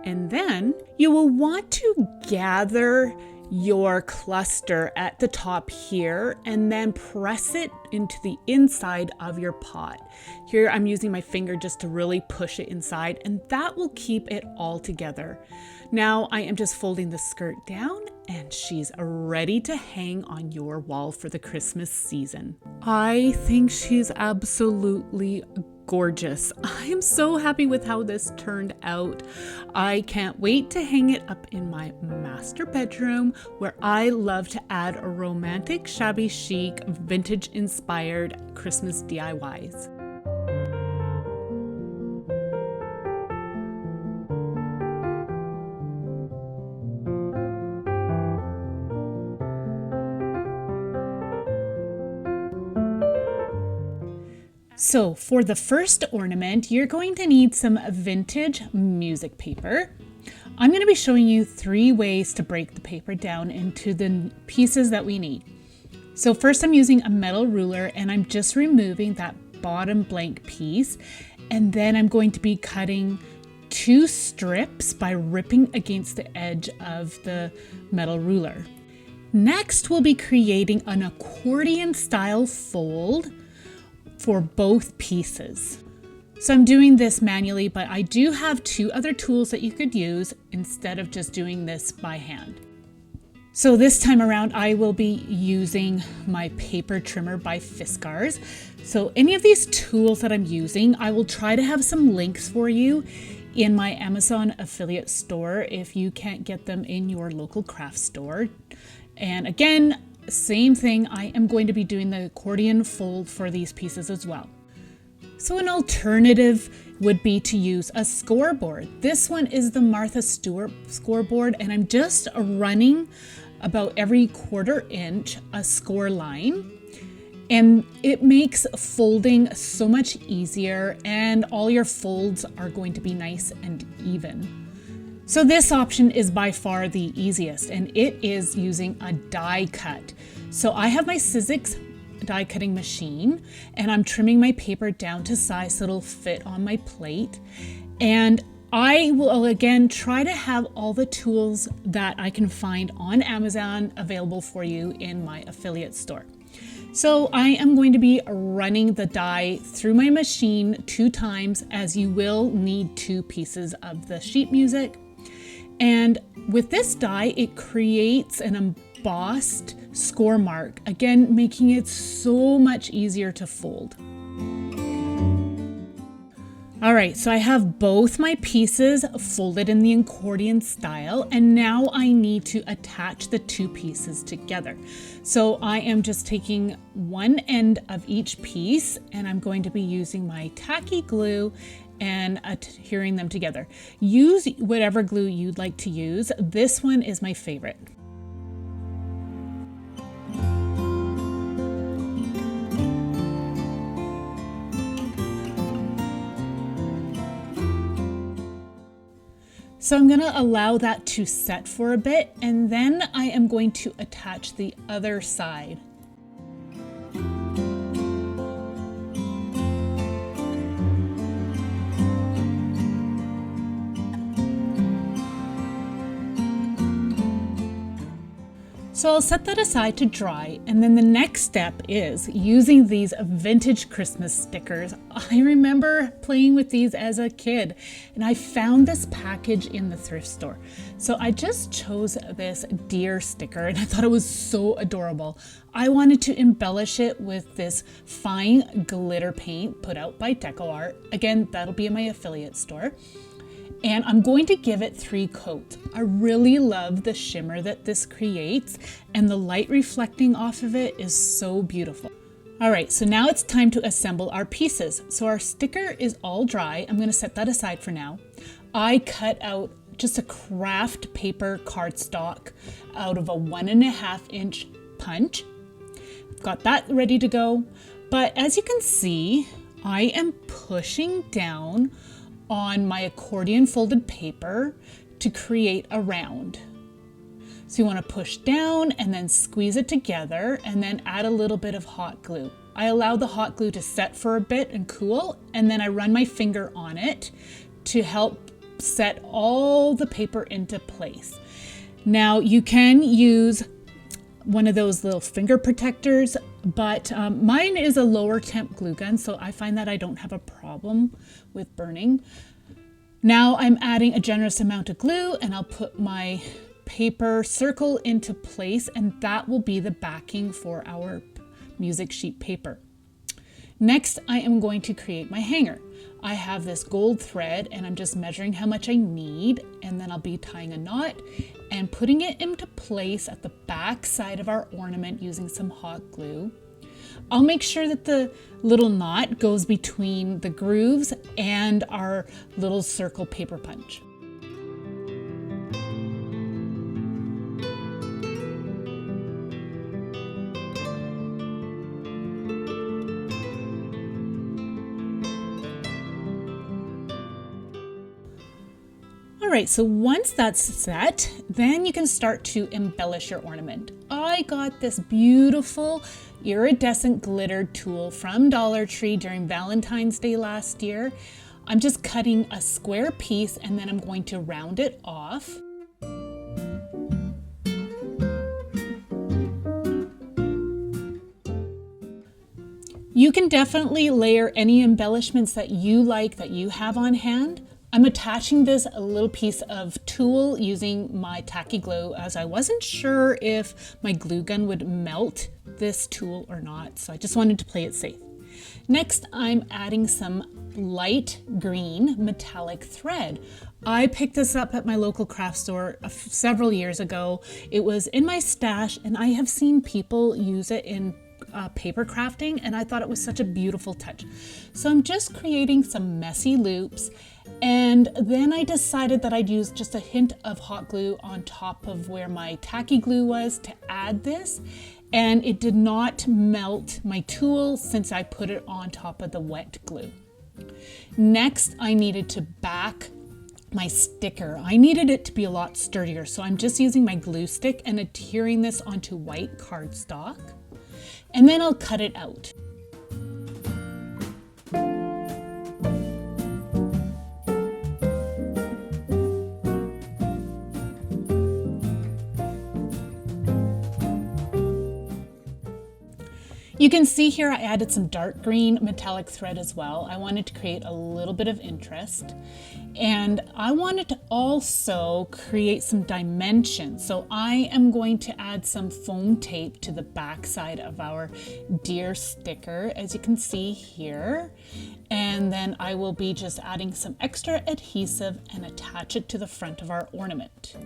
And then you will want to gather your cluster at the top here and then press it into the inside of your pot. Here I'm using my finger just to really push it inside, and that will keep it all together. Now I am just folding the skirt down and she's ready to hang on your wall for the Christmas season. I think she's absolutely gorgeous. I am so happy with how this turned out. I can't wait to hang it up in my master bedroom, where I love to add a romantic, shabby chic, vintage inspired Christmas DIYs. So for the first ornament, you're going to need some vintage music paper. I'm going to be showing you 3 ways to break the paper down into the pieces that we need. So first I'm using a metal ruler and I'm just removing that bottom blank piece. And then I'm going to be cutting 2 strips by ripping against the edge of the metal ruler. Next, we'll be creating an accordion style fold for both pieces. So I'm doing this manually, but I do have 2 other tools that you could use instead of just doing this by hand. So this time around, I will be using my paper trimmer by Fiskars. So any of these tools that I'm using, I will try to have some links for you in my Amazon affiliate store if you can't get them in your local craft store. And again, same thing, I am going to be doing the accordion fold for these pieces as well. So an alternative would be to use a scoreboard. This one is the Martha Stewart scoreboard, and I'm just running about every 1/4 inch a score line. And it makes folding so much easier, and all your folds are going to be nice and even. So this option is by far the easiest, and it is using a die cut. So I have my Sizzix die cutting machine, and I'm trimming my paper down to size so it'll fit on my plate. And I will again try to have all the tools that I can find on Amazon available for you in my affiliate store. So I am going to be running the die through my machine 2 times, as you will need 2 pieces of the sheet music. And with this die, it creates an embossed score mark, again, making it so much easier to fold. All right, so I have both my pieces folded in the accordion style, and now I need to attach the two pieces together. So I am just taking one end of each piece and I'm going to be using my tacky glue and adhering them together. Use whatever glue you'd like to use. This one is my favorite. So I'm going to allow that to set for a bit, and then I am going to attach the other side. So I'll set that aside to dry, and then the next step is using these vintage Christmas stickers. I remember playing with these as a kid, and I found this package in the thrift store. So I just chose this deer sticker, and I thought it was so adorable. I wanted to embellish it with this fine glitter paint put out by Decoar. Again, that'll be in my affiliate store. And I'm going to give it 3 coats. I really love the shimmer that this creates, and the light reflecting off of it is so beautiful. All right, so now it's time to assemble our pieces. So our sticker is all dry. I'm going to set that aside for now. I cut out just a craft paper cardstock out of a 1.5 inch punch. I've got that ready to go. But as you can see, I am pushing down on my accordion folded paper to create a round. So you want to push down and then squeeze it together and then add a little bit of hot glue. I allow the hot glue to set for a bit and cool, and then I run my finger on it to help set all the paper into place. Now you can use one of those little finger protectors, but mine is a lower temp glue gun, so I find that I don't have a problem with burning. Now I'm adding a generous amount of glue, and I'll put my paper circle into place, and that will be the backing for our music sheet paper. Next, I am going to create my hanger. I have this gold thread, and I'm just measuring how much I need, and then I'll be tying a knot and putting it into place at the back side of our ornament using some hot glue. I'll make sure that the little knot goes between the grooves and our little circle paper punch. All right, so once that's set, then you can start to embellish your ornament. I got this beautiful iridescent glittered tulle from Dollar Tree during Valentine's Day last year. I'm just cutting a square piece and then I'm going to round it off. You can definitely layer any embellishments that you like, that you have on hand. I'm attaching this a little piece of tulle using my tacky glue, as I wasn't sure if my glue gun would melt this tulle or not, so I just wanted to play it safe. Next, I'm adding some light green metallic thread. I picked this up at my local craft store several years ago. It was in my stash, and I have seen people use it in paper crafting, and I thought it was such a beautiful touch. So I'm just creating some messy loops, and then I decided that I'd use just a hint of hot glue on top of where my tacky glue was to add this, and it did not melt my tulle since I put it on top of the wet glue. Next, I needed to back my sticker. I needed it to be a lot sturdier, so I'm just using my glue stick and adhering this onto white cardstock. And then I'll cut it out. You can see here I added some dark green metallic thread as well. I wanted to create a little bit of interest, and I wanted to also create some dimension. So I am going to add some foam tape to the back side of our deer sticker, as you can see here. And then I will be just adding some extra adhesive and attach it to the front of our ornament.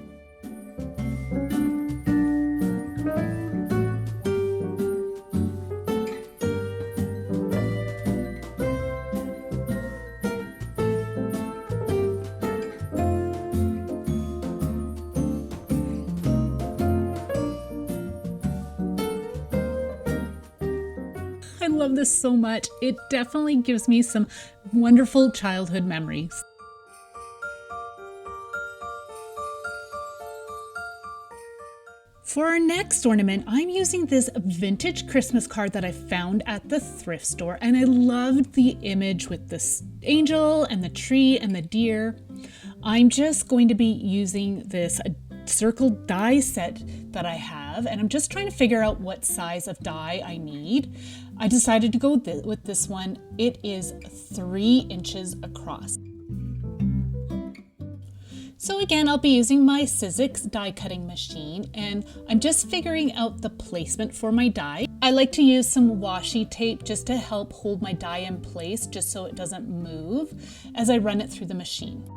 I love this so much. It definitely gives me some wonderful childhood memories. For our next ornament, I'm using this vintage Christmas card that I found at the thrift store, and I loved the image with this angel and the tree and the deer. I'm just going to be using this circle die set that I have, and I'm just trying to figure out what size of die I need. I decided to go with this one. It is 3 inches across. So again, I'll be using my Sizzix die cutting machine, and I'm just figuring out the placement for my die. I like to use some washi tape just to help hold my die in place, just so it doesn't move as I run it through the machine.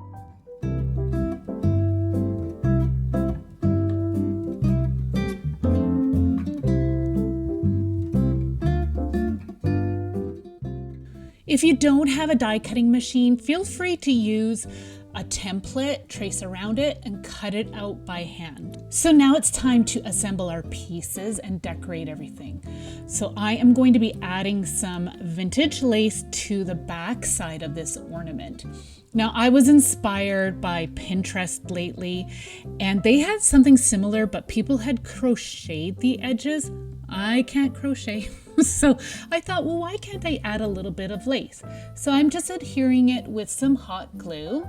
If you don't have a die cutting machine, feel free to use a template, trace around it, and cut it out by hand. So now it's time to assemble our pieces and decorate everything. So I am going to be adding some vintage lace to the back side of this ornament. Now, I was inspired by Pinterest lately, and they had something similar, but people had crocheted the edges. I can't crochet. So I thought, well, why can't I add a little bit of lace? So I'm just adhering it with some hot glue.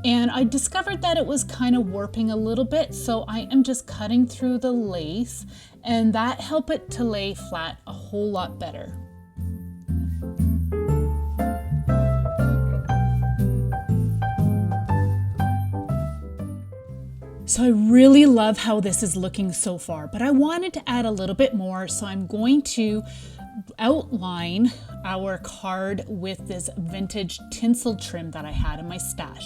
And I discovered that it was kind of warping a little bit, so I am just cutting through the lace, and that helped it to lay flat a whole lot better. So I really love how this is looking so far, but I wanted to add a little bit more, so I'm going to outline our card with this vintage tinsel trim that I had in my stash.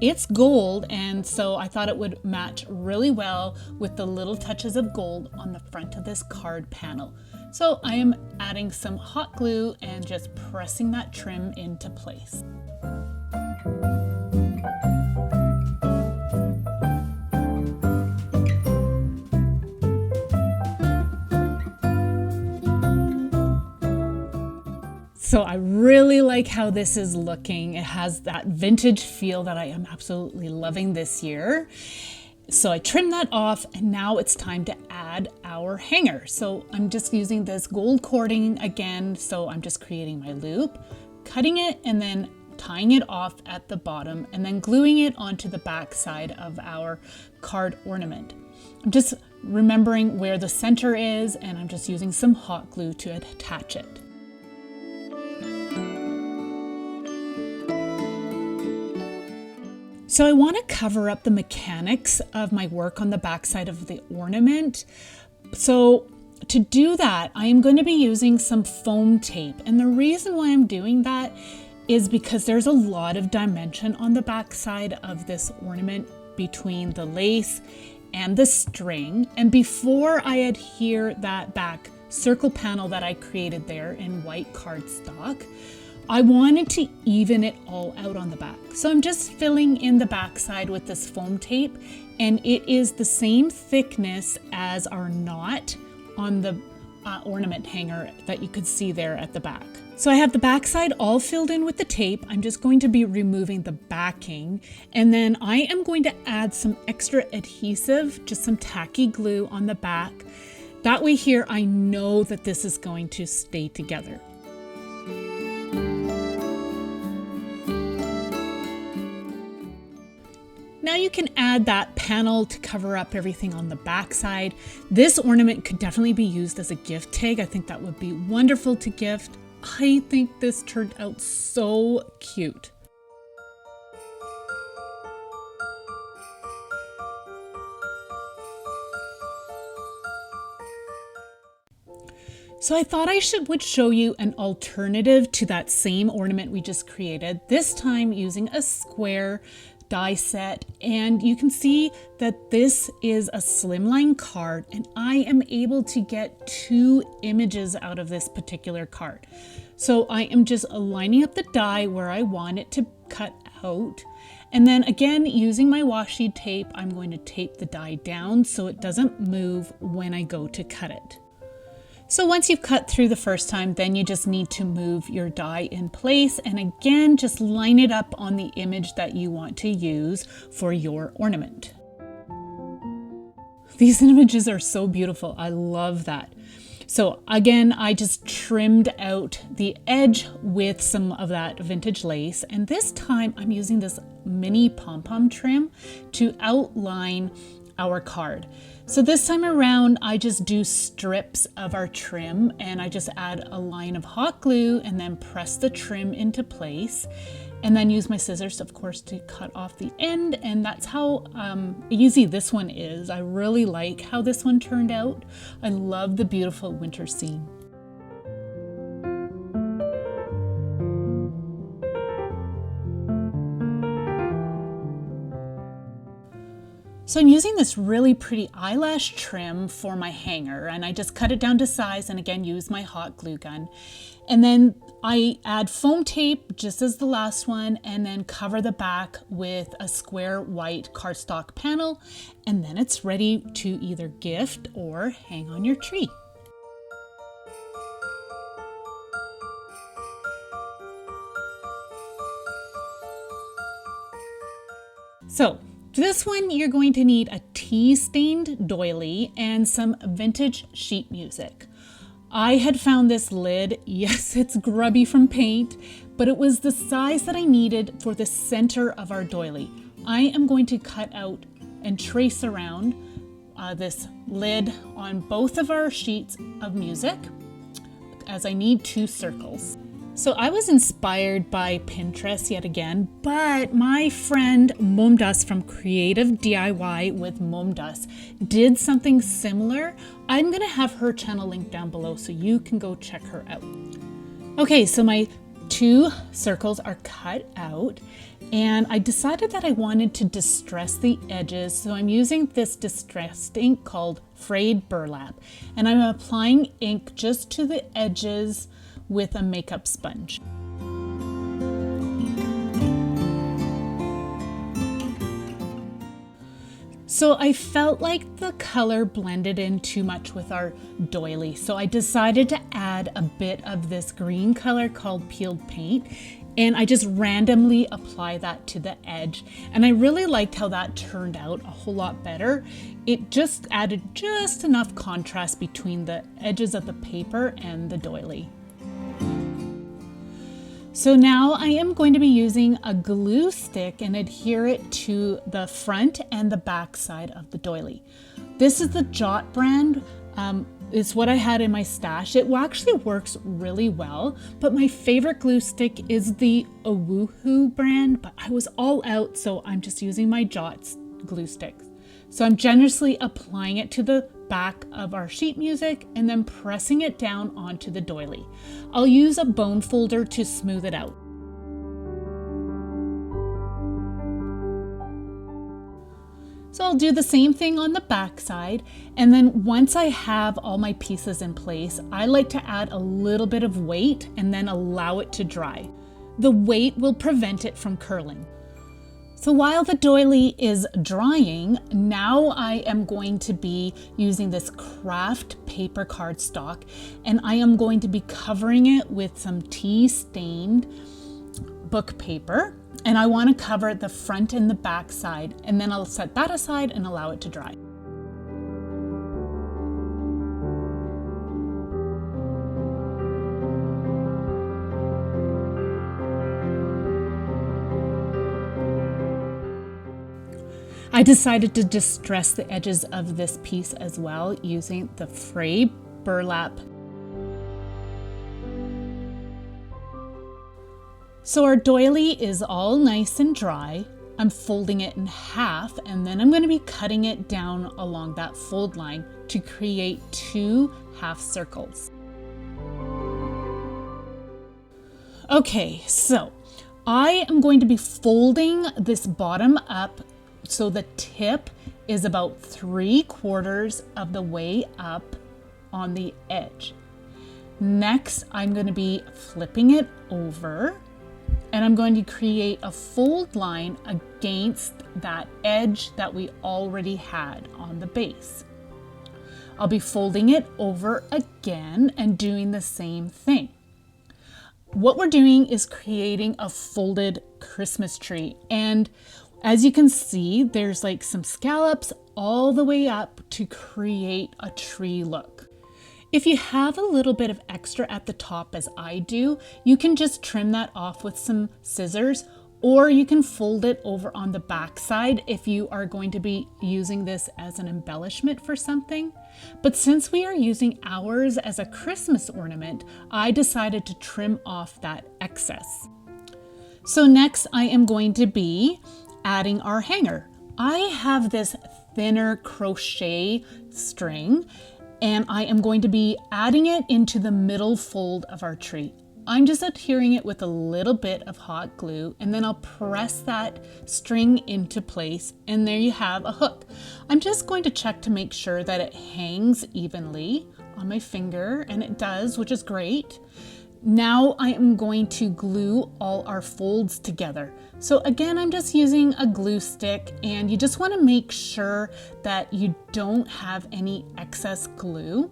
It's gold, and so I thought it would match really well with the little touches of gold on the front of this card panel. So I am adding some hot glue and just pressing that trim into place. So I really like how this is looking. It has that vintage feel that I am absolutely loving this year. So I trimmed that off, and now it's time to add our hanger. So I'm just using this gold cording again. So I'm just creating my loop, cutting it, and then tying it off at the bottom, and then gluing it onto the back side of our card ornament. I'm just remembering where the center is, and I'm just using some hot glue to attach it. So I want to cover up the mechanics of my work on the backside of the ornament. So to do that, I am going to be using some foam tape. And the reason why I'm doing that is because there's a lot of dimension on the backside of this ornament between the lace and the string. And before I adhere that back circle panel that I created there in white cardstock, I wanted to even it all out on the back. So I'm just filling in the backside with this foam tape, and it is the same thickness as our knot on the ornament hanger that you could see there at the back. So I have the backside all filled in with the tape. I'm just going to be removing the backing, and then I am going to add some extra adhesive, just some tacky glue on the back. That way here I know that this is going to stay together. Now you can add that panel to cover up everything on the back side. This ornament could definitely be used as a gift tag. I think that would be wonderful to gift. I think this turned out so cute. So I thought I would show you an alternative to that same ornament we just created, this time using a square die set. And you can see that this is a slimline card, and I am able to get 2 images out of this particular card. So I am just lining up the die where I want it to cut out. And then again, using my washi tape, I'm going to tape the die down so it doesn't move when I go to cut it. So once you've cut through the first time, then you just need to move your die in place, and again, just line it up on the image that you want to use for your ornament. These images are so beautiful. I love that. So again, I just trimmed out the edge with some of that vintage lace, and this time I'm using this mini pom-pom trim to outline our card. So this time around, I just do strips of our trim, and I just add a line of hot glue and then press the trim into place, and then use my scissors, of course, to cut off the end. And that's how easy this one is. I really like how this one turned out. I love the beautiful winter scene. So I'm using this really pretty eyelash trim for my hanger, and I just cut it down to size and again use my hot glue gun. And then I add foam tape just as the last one, and then cover the back with a square white cardstock panel, and then it's ready to either gift or hang on your tree. So for this one, you're going to need a tea-stained doily and some vintage sheet music. I had found this lid. Yes, it's grubby from paint, but it was the size that I needed for the center of our doily. I am going to cut out and trace around this lid on both of our sheets of music, as I need 2 circles. So I was inspired by Pinterest yet again, but my friend Momdas from Creative DIY with Momdas did something similar. I'm gonna have her channel linked down below so you can go check her out. Okay, so my 2 circles are cut out, and I decided that I wanted to distress the edges, so I'm using this distressed ink called Frayed Burlap, and I'm applying ink just to the edges with a makeup sponge. So I felt like the color blended in too much with our doily, so I decided to add a bit of this green color called peeled paint, and I just randomly apply that to the edge, and I really liked how that turned out a whole lot better. It just added just enough contrast between the edges of the paper and the doily. So now I am going to be using a glue stick and adhere it to the front and the back side of the doily. This is the Jot brand. It's what I had in my stash. It actually works really well, but my favorite glue stick is the Woohoo brand, but I was all out, so I'm just using my Jot's glue sticks. So I'm generously applying it to the back of our sheet music and then pressing it down onto the doily. I'll use a bone folder to smooth it out. So I'll do the same thing on the back side, and then once I have all my pieces in place, I like to add a little bit of weight and then allow it to dry. The weight will prevent it from curling. So while the doily is drying, now I am going to be using this craft paper cardstock, and I am going to be covering it with some tea-stained book paper, and I want to cover the front and the back side, and then I'll set that aside and allow it to dry. decided to distress the edges of this piece as well using the fray burlap. So our doily is all nice and dry. I'm folding it in half, and then I'm going to be cutting it down along that fold line to create 2 half circles. Okay, so I am going to be folding this bottom up so the tip is about 3/4 of the way up on the edge. Next, I'm going to be flipping it over, and I'm going to create a fold line against that edge that we already had on the base. I'll be folding it over again and doing the same thing. What we're doing is creating a folded Christmas tree. And as you can see, there's like some scallops all the way up to create a tree look. If you have a little bit of extra at the top, as I do, you can just trim that off with some scissors, or you can fold it over on the back side if you are going to be using this as an embellishment for something. But since we are using ours as a Christmas ornament, I decided to trim off that excess. So next I am going to be adding our hanger. I have this thinner crochet string, and I am going to be adding it into the middle fold of our tree. I'm just adhering it with a little bit of hot glue, and then I'll press that string into place, and there you have a hook. I'm just going to check to make sure that it hangs evenly on my finger, and it does, which is great. Now I am going to glue all our folds together. So again, I'm just using a glue stick, and you just want to make sure that you don't have any excess glue.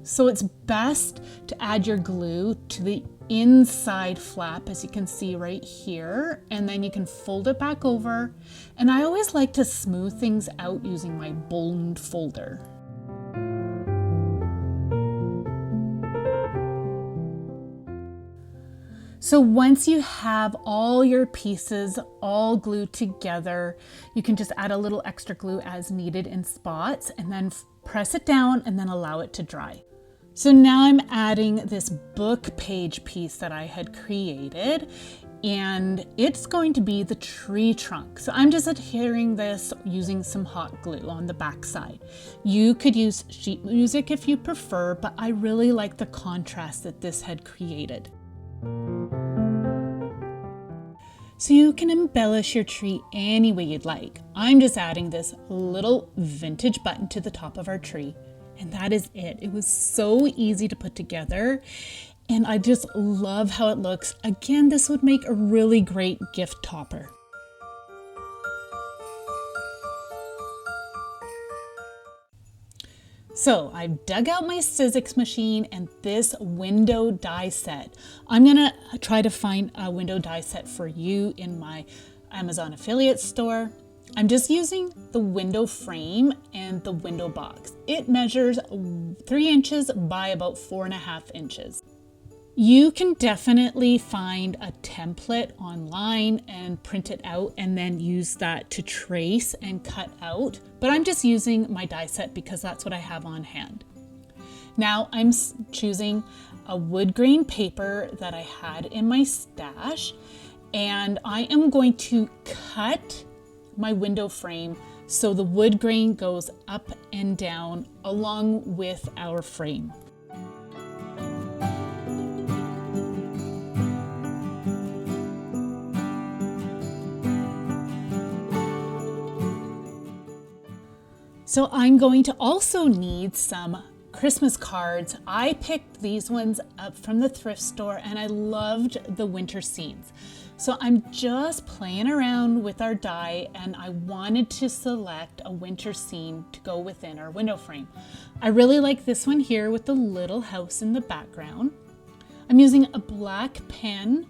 So it's best to add your glue to the inside flap, as you can see right here, and then you can fold it back over. And I always like to smooth things out using my bone folder. So once you have all your pieces all glued together, you can just add a little extra glue as needed in spots, and then press it down and then allow it to dry. So now I'm adding this book page piece that I had created, and it's going to be the tree trunk. So I'm just adhering this using some hot glue on the back side. You could use sheet music if you prefer, but I really like the contrast that this had created. So you can embellish your tree any way you'd like. I'm just adding this little vintage button to the top of our tree, and that is it. It was so easy to put together, and I just love how it looks. Again, this would make a really great gift topper. So I've dug out my Sizzix machine and this window die set. I'm gonna try to find a window die set for you in my Amazon affiliate store. I'm just using the window frame and the window box. It measures 3 inches by about 4.5 inches. You can definitely find a template online and print it out and then use that to trace and cut out. But I'm just using my die set because that's what I have on hand. Now I'm choosing a wood grain paper that I had in my stash, and I am going to cut my window frame so the wood grain goes up and down along with our frame. So I'm going to also need some Christmas cards. I picked these ones up from the thrift store, and I loved the winter scenes. So I'm just playing around with our die, and I wanted to select a winter scene to go within our window frame. I really like this one here with the little house in the background. I'm using a black pen,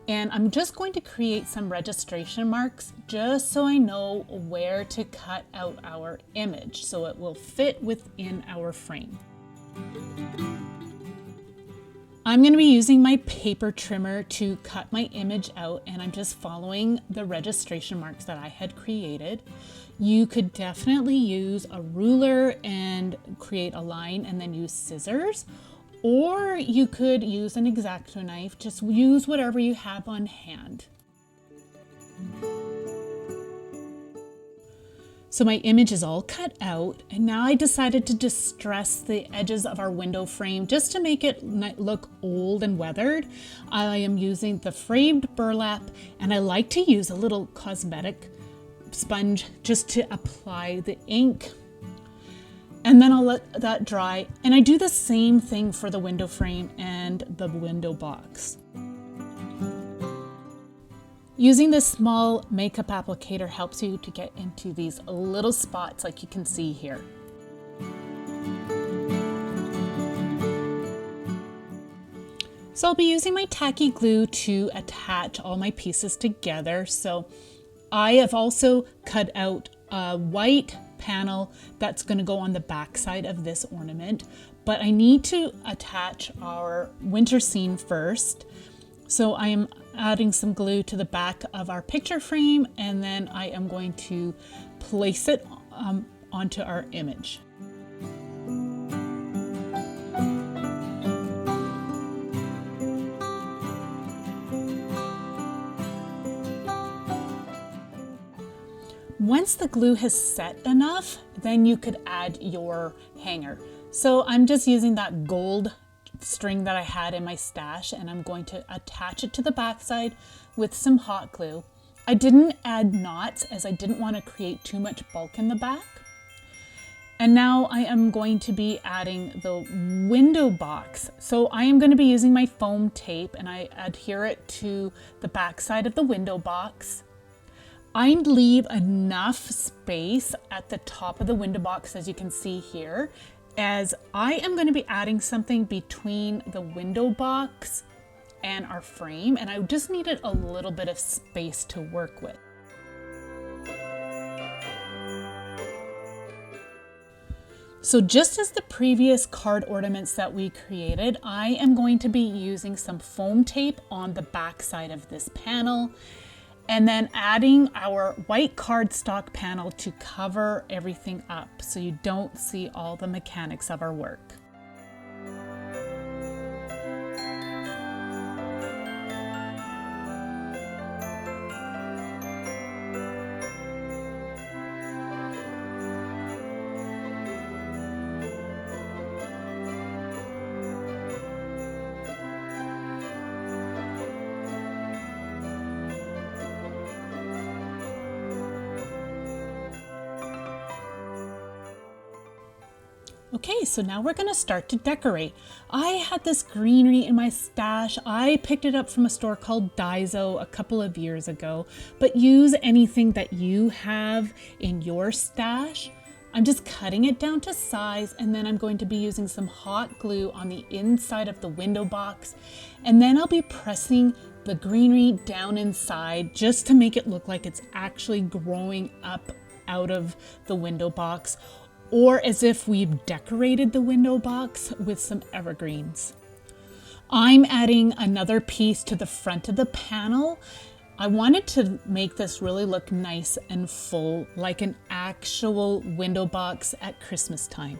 and I'm just going to create some registration marks just so I know where to cut out our image so it will fit within our frame. I'm going to be using my paper trimmer to cut my image out, and I'm just following the registration marks that I had created. You could definitely use a ruler and create a line and then use scissors, or you could use an X-Acto knife. Just use whatever you have on hand. So my image is all cut out, and now I decided to distress the edges of our window frame just to make it look old and weathered. I am using the framed burlap, and I like to use a little cosmetic sponge just to apply the ink. And then I'll let that dry, and I do the same thing for the window frame and the window box. Using this small makeup applicator helps you to get into these little spots like you can see here. So I'll be using my tacky glue to attach all my pieces together. So I have also cut out a white panel that's going to go on the back side of this ornament, but I need to attach our winter scene first. So I am adding some glue to the back of our picture frame, and then I am going to place it onto our image. Once the glue has set enough, then you could add your hanger. So I'm just using that gold string that I had in my stash, and I'm going to attach it to the back side with some hot glue. I didn't add knots as I didn't want to create too much bulk in the back. And now I am going to be adding the window box. So I am going to be using my foam tape, and I adhere it to the back side of the window box. I leave enough space at the top of the window box, as you can see here, as I am going to be adding something between the window box and our frame, and I just needed a little bit of space to work with. So just as the previous card ornaments that we created, I am going to be using some foam tape on the back side of this panel, and then adding our white cardstock panel to cover everything up so you don't see all the mechanics of our work. Okay, so now we're going to start to decorate. I had this greenery in my stash. I picked it up from a store called Daiso a couple of years ago, but use anything that you have in your stash. I'm just cutting it down to size, and then I'm going to be using some hot glue on the inside of the window box, and then I'll be pressing the greenery down inside just to make it look like it's actually growing up out of the window box, or as if we've decorated the window box with some evergreens. I'm adding another piece to the front of the panel. I wanted to make this really look nice and full, like an actual window box at Christmas time.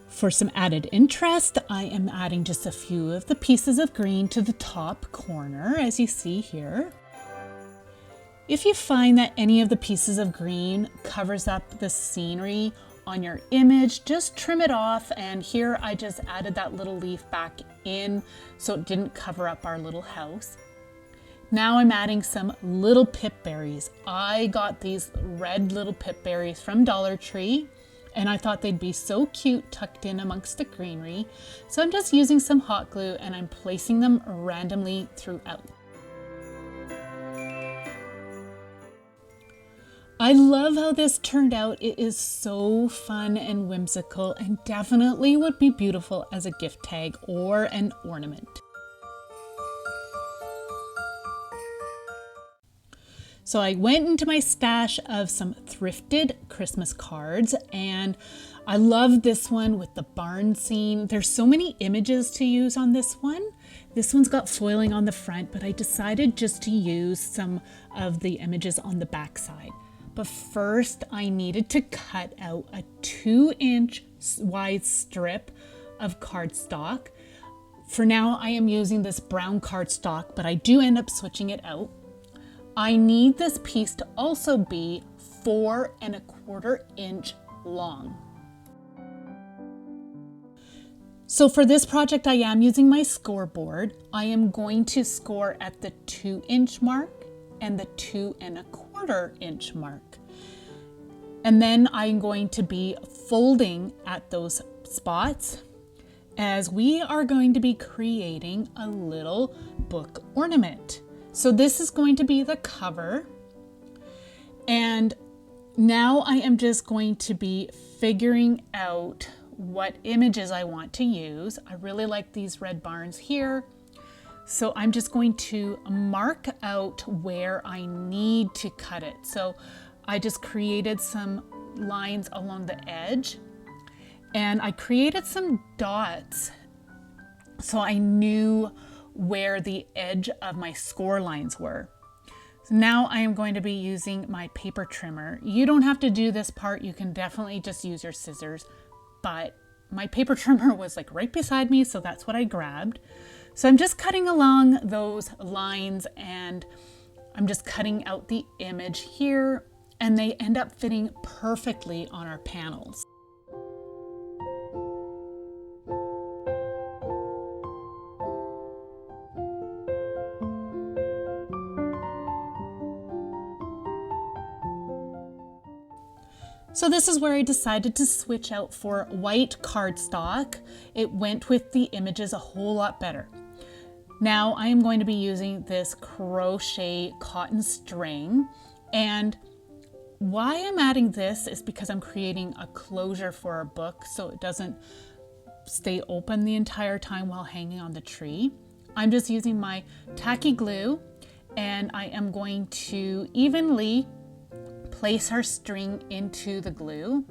For some added interest, I am adding just a few of the pieces of green to the top corner, as you see here. If you find that any of the pieces of green covers up the scenery on your image, just trim it off, and here I just added that little leaf back in so it didn't cover up our little house. Now I'm adding some little pip berries. I got these red little pip berries from Dollar Tree, and I thought they'd be so cute tucked in amongst the greenery. So I'm just using some hot glue and I'm placing them randomly throughout. I love how this turned out. It is so fun and whimsical, and definitely would be beautiful as a gift tag or an ornament. So I went into my stash of some thrifted Christmas cards, and I love this one with the barn scene. There's so many images to use on this one. This one's got foiling on the front, but I decided just to use some of the images on the back side. But first I needed to cut out a 2-inch wide strip of cardstock. For now I am using this brown cardstock, but I do end up switching it out. I need this piece to also be 4¼ inch long. So for this project, I am using my scoreboard. I am going to score at the 2-inch mark and the 2¼ inch mark. And then I'm going to be folding at those spots, as we are going to be creating a little book ornament. So this is going to be the cover. And now I am just going to be figuring out what images I want to use. I really like these red barns here. So I'm just going to mark out where I need to cut it. So I just created some lines along the edge, and I created some dots so I knew where the edge of my score lines were. So now I am going to be using my paper trimmer. You don't have to do this part. You can definitely just use your scissors, but my paper trimmer was like right beside me, so that's what I grabbed. So I'm just cutting along those lines, and I'm just cutting out the image here, and they end up fitting perfectly on our panels. So this is where I decided to switch out for white cardstock. It went with the images a whole lot better. Now I am going to be using this crochet cotton string, and why I'm adding this is because I'm creating a closure for our book so it doesn't stay open the entire time while hanging on the tree. I'm just using my tacky glue, and I am going to evenly place our string into the glue,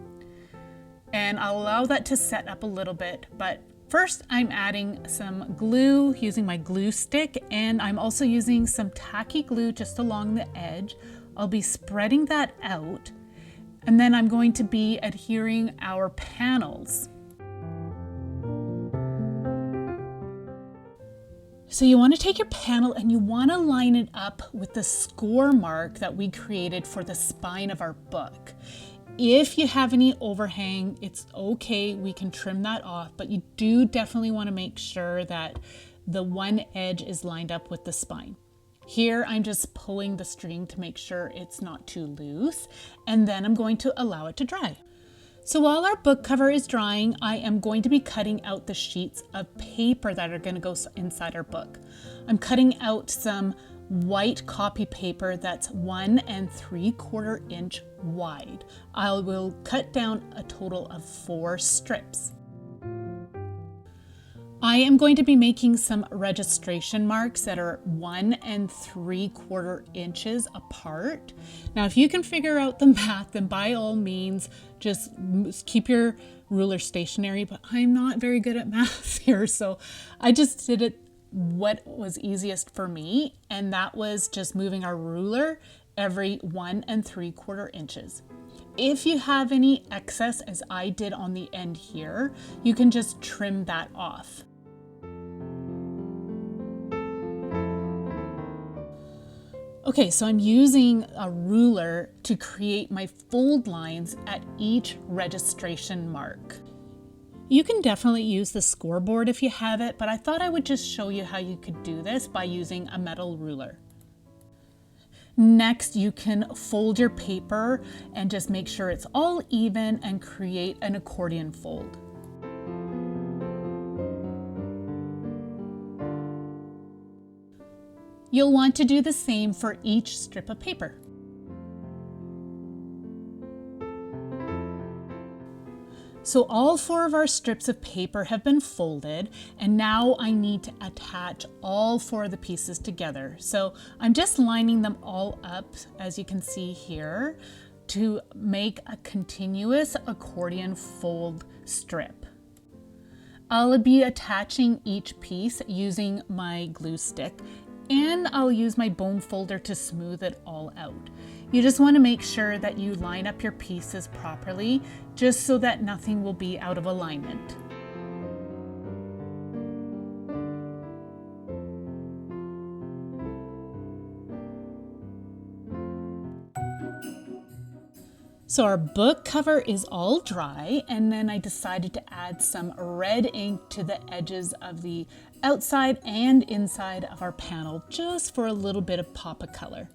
and I'll allow that to set up a little bit. But first I'm adding some glue using my glue stick, and I'm also using some tacky glue just along the edge. I'll be spreading that out, and then I'm going to be adhering our panels. So you want to take your panel and you want to line it up with the score mark that we created for the spine of our book. If you have any overhang, it's okay, we can trim that off, but you do definitely want to make sure that the one edge is lined up with the spine. Here I'm just pulling the string to make sure it's not too loose, and then I'm going to allow it to dry. So while our book cover is drying, I am going to be cutting out the sheets of paper that are going to go inside our book. I'm cutting out some white copy paper that's 1¾ inch wide. I will cut down a total of 4 strips. I am going to be making some registration marks that are 1¾ inches apart. Now, if you can figure out the math, then by all means, just keep your ruler stationary, but I'm not very good at math here. So I just did it what was easiest for me, and that was just moving our ruler every 1¾ inches. If you have any excess, as I did on the end here, you can just trim that off. Okay, so I'm using a ruler to create my fold lines at each registration mark. You can definitely use the scoreboard if you have it, but I thought I would just show you how you could do this by using a metal ruler. Next, you can fold your paper and just make sure it's all even and create an accordion fold. You'll want to do the same for each strip of paper. So all 4 of our strips of paper have been folded, and now I need to attach all 4 of the pieces together. So I'm just lining them all up, as you can see here, to make a continuous accordion fold strip. I'll be attaching each piece using my glue stick, and I'll use my bone folder to smooth it all out. You just want to make sure that you line up your pieces properly, just so that nothing will be out of alignment. So our book cover is all dry, and then I decided to add some red ink to the edges of the outside and inside of our panel, just for a little bit of pop of color.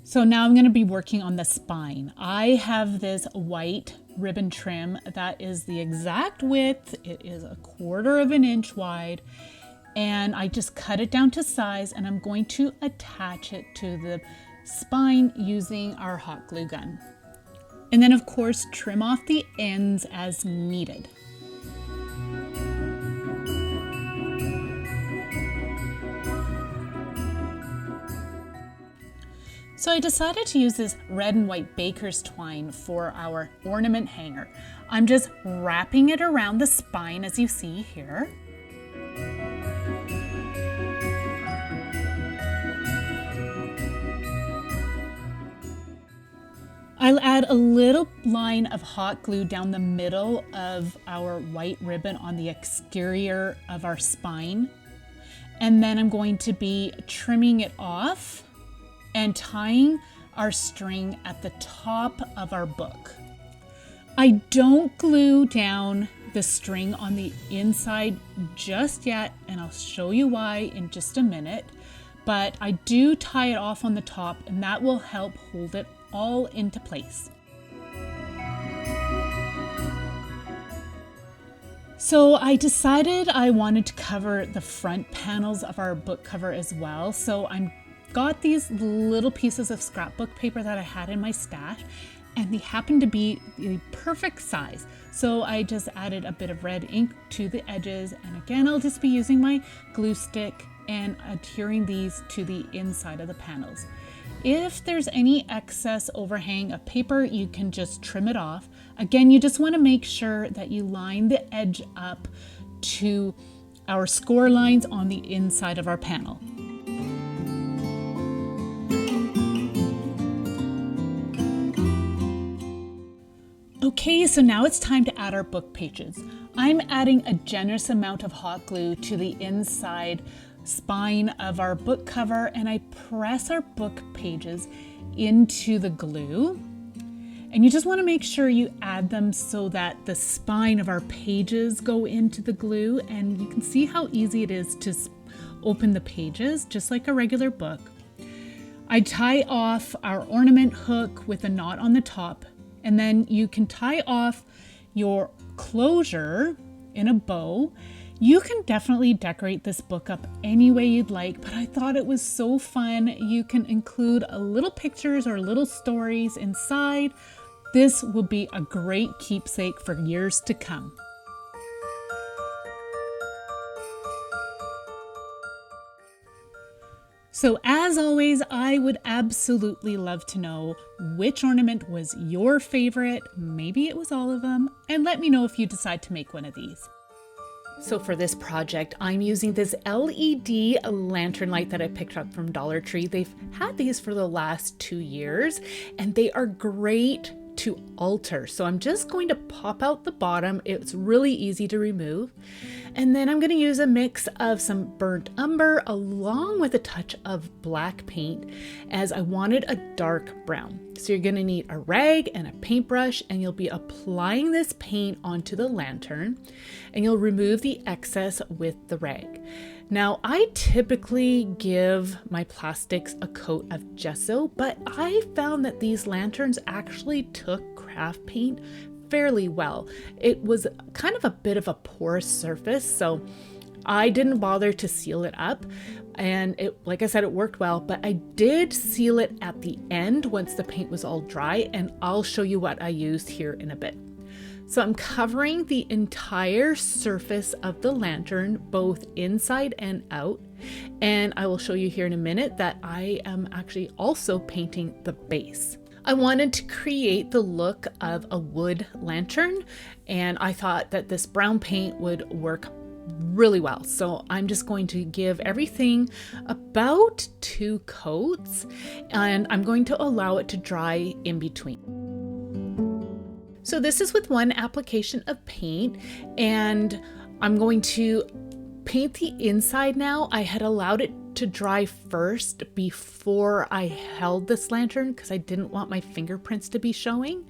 So now I'm going to be working on the spine. I have this white ribbon trim that is the exact width. It is 1/4 of an inch wide, and I just cut it down to size, and I'm going to attach it to the spine using our hot glue gun. And then of course trim off the ends as needed. So I decided to use this red and white baker's twine for our ornament hanger. I'm just wrapping it around the spine, as you see here. I'll add a little line of hot glue down the middle of our white ribbon on the exterior of our spine. And then I'm going to be trimming it off and tying our string at the top of our book. I don't glue down the string on the inside just yet, and I'll show you why in just a minute, but I do tie it off on the top, and that will help hold it all into place. So I decided I wanted to cover the front panels of our book cover as well, so I'm got these little pieces of scrapbook paper that I had in my stash, and they happen to be the perfect size. So I just added a bit of red ink to the edges, and again I'll just be using my glue stick and adhering these to the inside of the panels. If there's any excess overhang of paper, you can just trim it off. Again, you just want to make sure that you line the edge up to our score lines on the inside of our panel. Okay, so now it's time to add our book pages. I'm adding a generous amount of hot glue to the inside spine of our book cover, and I press our book pages into the glue. And you just want to make sure you add them so that the spine of our pages go into the glue, and you can see how easy it is to open the pages, just like a regular book. I tie off our ornament hook with a knot on the top, and then you can tie off your closure in a bow. You can definitely decorate this book up any way you'd like, but I thought it was so fun. You can include little pictures or little stories inside. This will be a great keepsake for years to come. So as always, I would absolutely love to know which ornament was your favorite. Maybe it was all of them, and let me know if you decide to make one of these. So for this project, I'm using this LED lantern light that I picked up from Dollar Tree. They've had these for the last 2 years, and they are great to alter. So I'm just going to pop out the bottom. It's really easy to remove. And then I'm going to use a mix of some burnt umber along with a touch of black paint, as I wanted a dark brown. So you're going to need a rag and a paintbrush, and you'll be applying this paint onto the lantern, and you'll remove the excess with the rag. Now, I typically give my plastics a coat of gesso, but I found that these lanterns actually took craft paint fairly well. It was kind of a bit of a porous surface, so I didn't bother to seal it up, and like I said, it worked well, but I did seal it at the end once the paint was all dry, and I'll show you what I used here in a bit. So I'm covering the entire surface of the lantern, both inside and out. And I will show you here in a minute that I am actually also painting the base. I wanted to create the look of a wood lantern, and I thought that this brown paint would work really well. So I'm just going to give everything about 2 coats, and I'm going to allow it to dry in between. So this is with 1 application of paint, and I'm going to paint the inside now. I had allowed it to dry first before I held this lantern because I didn't want my fingerprints to be showing.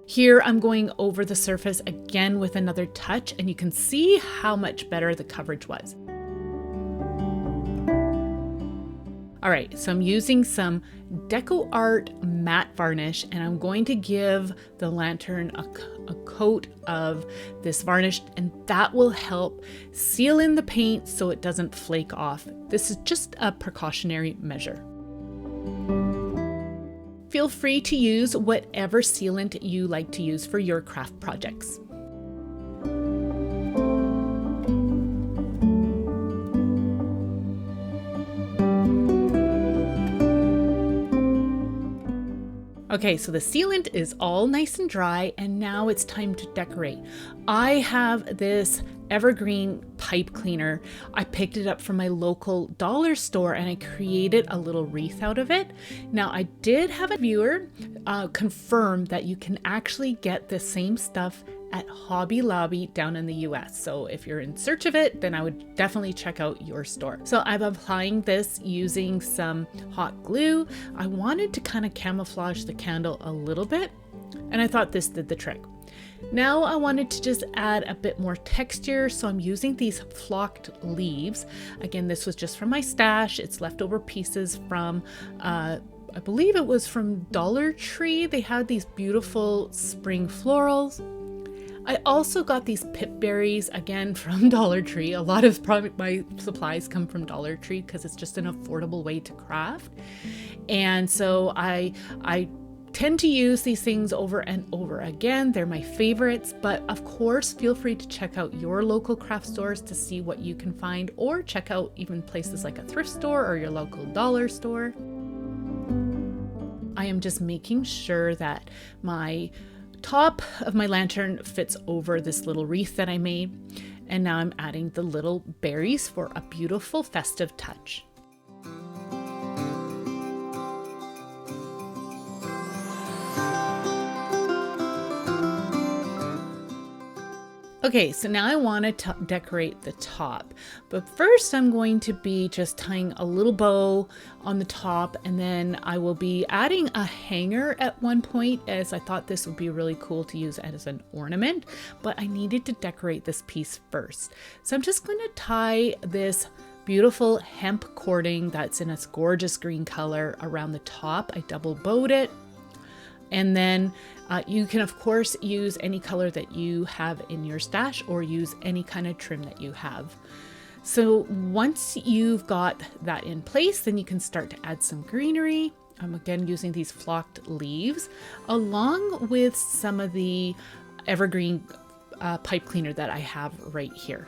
Here I'm going over the surface again with another touch, and you can see how much better the coverage was. All right, so I'm using some DecoArt matte varnish, and I'm going to give the lantern a coat of this varnish, and that will help seal in the paint so it doesn't flake off. This is just a precautionary measure. Feel free to use whatever sealant you like to use for your craft projects. Okay, so the sealant is all nice and dry, and now it's time to decorate. I have this evergreen pipe cleaner. I picked it up from my local dollar store, and I created a little wreath out of it. Now, I did have a viewer confirm that you can actually get the same stuff at Hobby Lobby down in the US. So if you're in search of it, then I would definitely check out your store. So I'm applying this using some hot glue. I wanted to kind of camouflage the candle a little bit, and I thought this did the trick. Now I wanted to just add a bit more texture, so I'm using these flocked leaves. Again, this was just from my stash. It's leftover pieces from I believe it was from Dollar Tree. They had these beautiful spring florals. I also got these pip berries, again from Dollar Tree. A lot of my supplies come from Dollar Tree because it's just an affordable way to craft. And so I tend to use these things over and over again. They're my favorites, but of course, feel free to check out your local craft stores to see what you can find, or check out even places like a thrift store or your local dollar store. I am just making sure that my top of my lantern fits over this little wreath that I made. And now I'm adding the little berries for a beautiful festive touch. Okay, so now I want to decorate the top, but first I'm going to be just tying a little bow on the top, and then I will be adding a hanger at one point, as I thought this would be really cool to use as an ornament, but I needed to decorate this piece first. So I'm just going to tie this beautiful hemp cording that's in a gorgeous green color around the top. I double bowed it. And then you can, of course, use any color that you have in your stash, or use any kind of trim that you have. So once you've got that in place, then you can start to add some greenery. I'm again using these flocked leaves, along with some of the evergreen pipe cleaner that I have right here.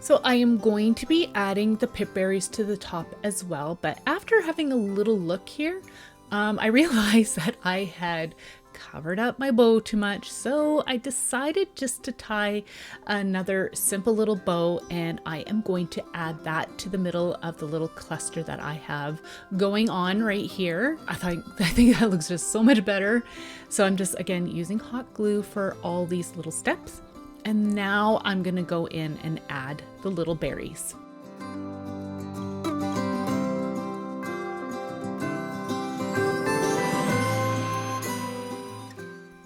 So I am going to be adding the pip berries to the top as well, but after having a little look here, I realized that I had covered up my bow too much, so I decided just to tie another simple little bow, and I am going to add that to the middle of the little cluster that I have going on right here. I think that looks just so much better. So I'm just, again, using hot glue for all these little steps. And now I'm going to go in and add the little berries.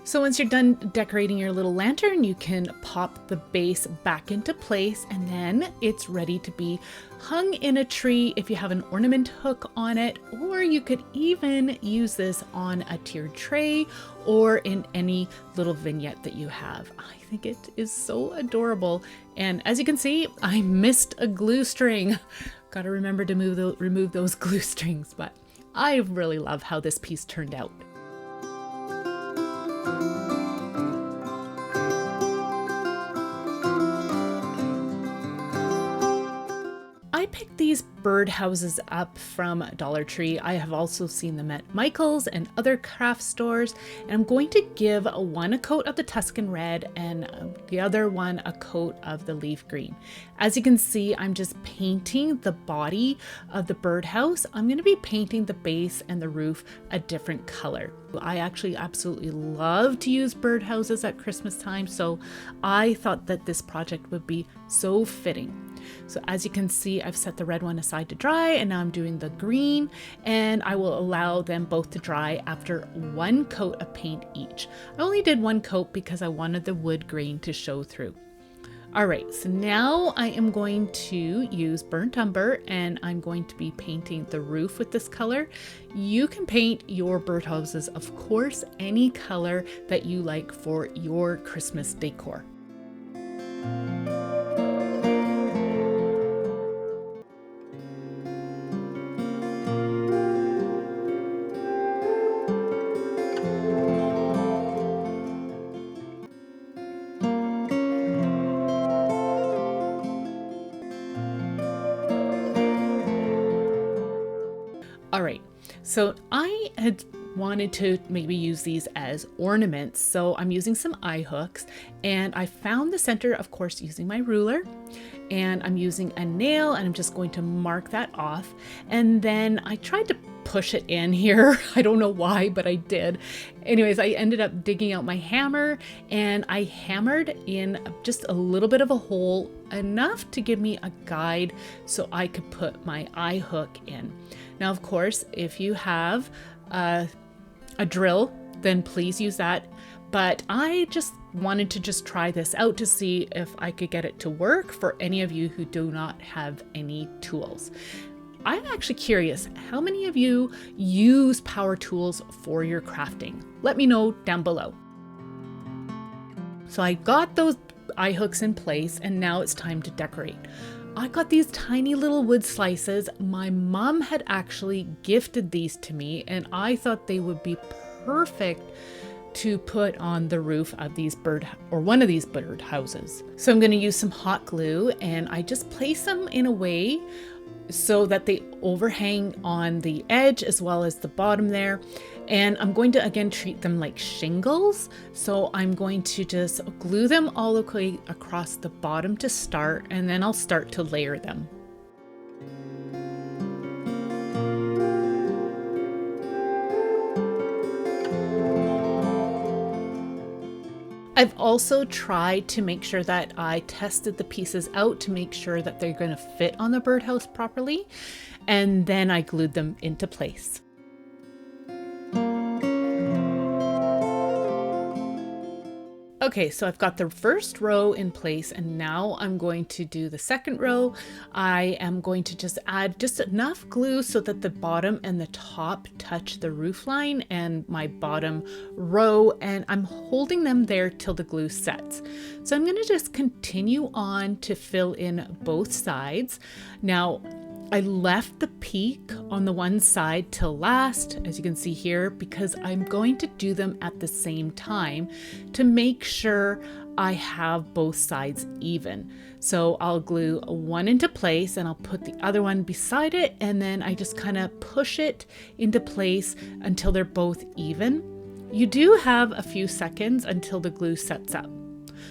So once you're done decorating your little lantern, you can pop the base back into place, and then it's ready to be hung in a tree if you have an ornament hook on it, or you could even use this on a tiered tray or in any little vignette that you have. I think it is so adorable. And as you can see, I missed a glue string. Gotta remember to remove those glue strings, but I really love how this piece turned out. I picked these bird houses up from Dollar Tree. I have also seen them at Michael's and other craft stores. And I'm going to give one a coat of the Tuscan red and the other one a coat of the leaf green. As you can see, I'm just painting the body of the birdhouse. I'm going to be painting the base and the roof a different color. I actually absolutely love to use birdhouses at Christmas time, so I thought that this project would be so fitting. So as you can see, I've set the red one aside to dry, and now I'm doing the green, and I will allow them both to dry after one coat of paint each. I only did one coat because I wanted the wood grain to show through. All right, so now I am going to use burnt umber, and I'm going to be painting the roof with this color. You can paint your birdhouses, of course, any color that you like for your Christmas decor. All right, so I had wanted to maybe use these as ornaments, so I'm using some eye hooks, and I found the center, of course, using my ruler, and I'm using a nail, and I'm just going to mark that off. And then I tried to push it in here. I don't know why, but I did. Anyways, I ended up digging out my hammer, and I hammered in just a little bit of a hole, enough to give me a guide so I could put my eye hook in. Now, of course, if you have a drill, then please use that. But I just wanted to just try this out to see if I could get it to work for any of you who do not have any tools. I'm actually curious, how many of you use power tools for your crafting? Let me know down below. So I got those eye hooks in place, and now it's time to decorate. I got these tiny little wood slices. My mom had actually gifted these to me, and I thought they would be perfect to put on the roof of these one of these bird houses. So I'm going to use some hot glue, and I just place them in a way so that they overhang on the edge as well as the bottom there. And I'm going to again treat them like shingles. So I'm going to just glue them all the way across the bottom to start, and then I'll start to layer them. I've also tried to make sure that I tested the pieces out to make sure that they're going to fit on the birdhouse properly, and then I glued them into place. Okay, so I've got the first row in place, and now I'm going to do the second row. I am going to just add just enough glue so that the bottom and the top touch the roof line and my bottom row, and I'm holding them there till the glue sets. So I'm going to just continue on to fill in both sides. Now, I left the peak on the one side till last, as you can see here, because I'm going to do them at the same time to make sure I have both sides even. So I'll glue one into place, and I'll put the other one beside it, and then I just kind of push it into place until they're both even. You do have a few seconds until the glue sets up.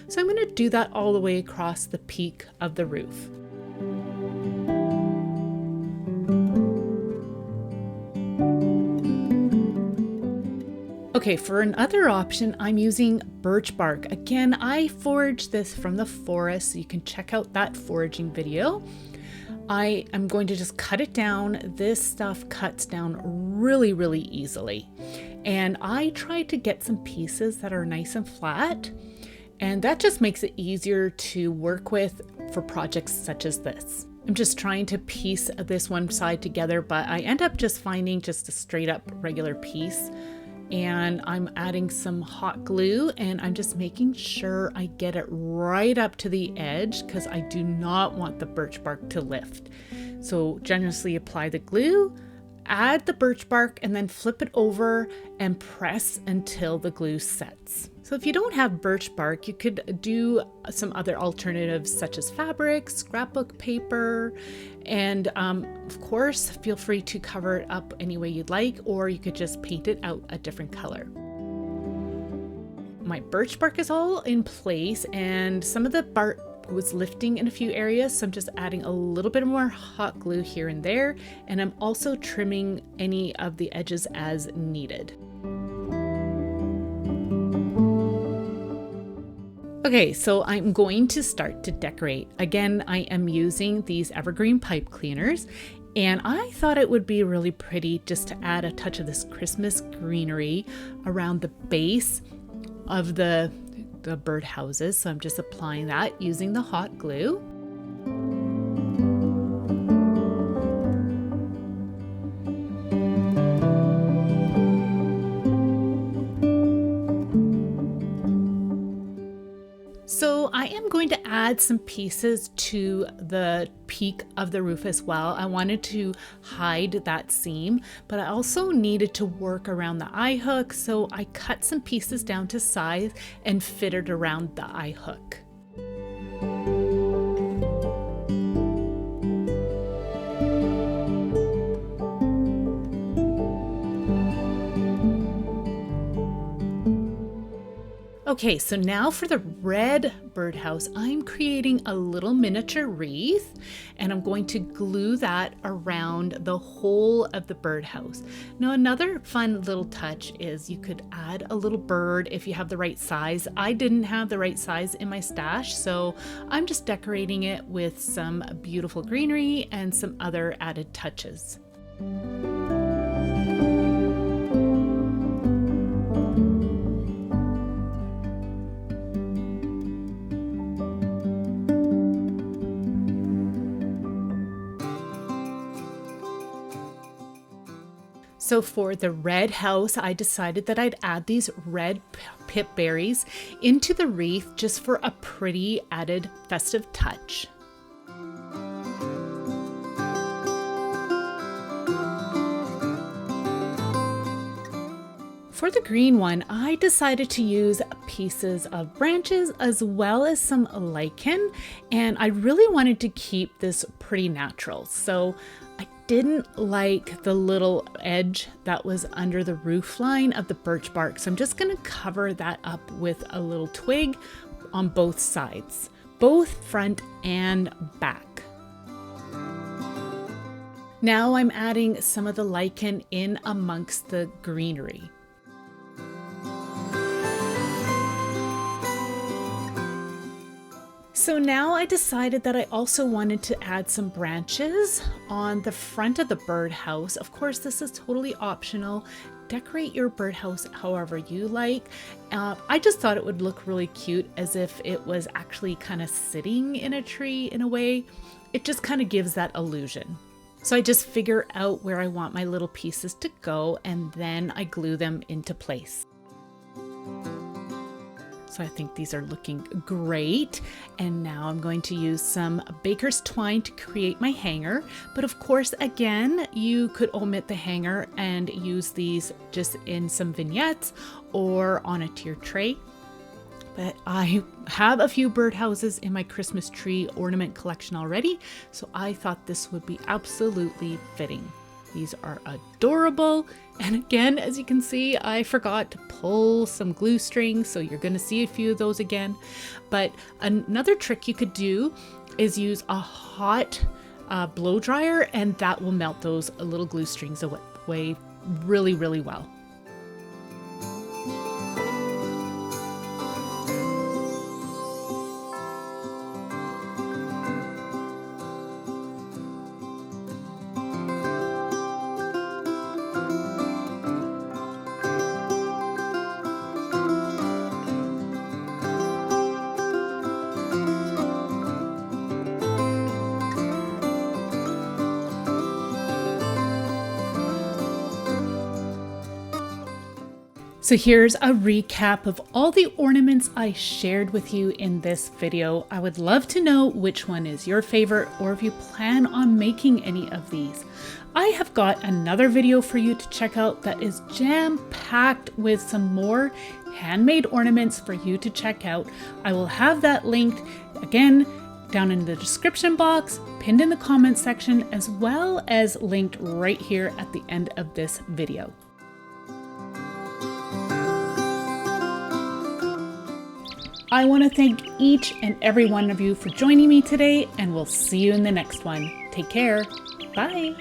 So I'm going to do that all the way across the peak of the roof. Okay, for another option, I'm using birch bark. Again, I foraged this from the forest, so you can check out that foraging video. I am going to just cut it down. This stuff cuts down really, really easily. And I try to get some pieces that are nice and flat, and that just makes it easier to work with for projects such as this. I'm just trying to piece this one side together, but I end up just finding just a straight up regular piece. And I'm adding some hot glue, and I'm just making sure I get it right up to the edge because I do not want the birch bark to lift. So generously apply the glue, add the birch bark, and then flip it over and press until the glue sets. So if you don't have birch bark, you could do some other alternatives such as fabric, scrapbook paper, and of course, feel free to cover it up any way you'd like, or you could just paint it out a different color. My birch bark is all in place, and some of the bark was lifting in a few areas, so I'm just adding a little bit more hot glue here and there, and I'm also trimming any of the edges as needed. Okay, so I'm going to start to decorate. Again, I am using these evergreen pipe cleaners, and I thought it would be really pretty just to add a touch of this Christmas greenery around the base of the bird houses. So I'm just applying that using the hot glue. So I am going to add some pieces to the peak of the roof as well. I wanted to hide that seam, but I also needed to work around the eye hook. So I cut some pieces down to size and fitted around the eye hook. Okay, so now for the red birdhouse, I'm creating a little miniature wreath, and I'm going to glue that around the whole of the birdhouse. Now, another fun little touch is you could add a little bird if you have the right size. I didn't have the right size in my stash, so I'm just decorating it with some beautiful greenery and some other added touches. So for the red house, I decided that I'd add these red pip berries into the wreath just for a pretty added festive touch. For the green one, I decided to use pieces of branches as well as some lichen, and I really wanted to keep this pretty natural. So I didn't like the little edge that was under the roof line of the birch bark, so I'm just going to cover that up with a little twig on both sides, both front and back. Now I'm adding some of the lichen in amongst the greenery. So now I decided that I also wanted to add some branches on the front of the birdhouse. Of course, this is totally optional. Decorate your birdhouse however you like. I just thought it would look really cute as if it was actually kind of sitting in a tree in a way. It just kind of gives that illusion. So I just figure out where I want my little pieces to go, and then I glue them into place. So I think these are looking great. And now I'm going to use some baker's twine to create my hanger. But of course, again, you could omit the hanger and use these just in some vignettes or on a tiered tray. But I have a few birdhouses in my Christmas tree ornament collection already, so I thought this would be absolutely fitting. These are adorable. And again, as you can see, I forgot to pull some glue strings, so you're going to see a few of those again. But another trick you could do is use a hot blow dryer, and that will melt those little glue strings away really, really well. So here's a recap of all the ornaments I shared with you in this video. I would love to know which one is your favorite or if you plan on making any of these. I have got another video for you to check out that is jam-packed with some more handmade ornaments for you to check out. I will have that linked again down in the description box, pinned in the comments section, as well as linked right here at the end of this video. I want to thank each and every one of you for joining me today, and we'll see you in the next one. Take care. Bye.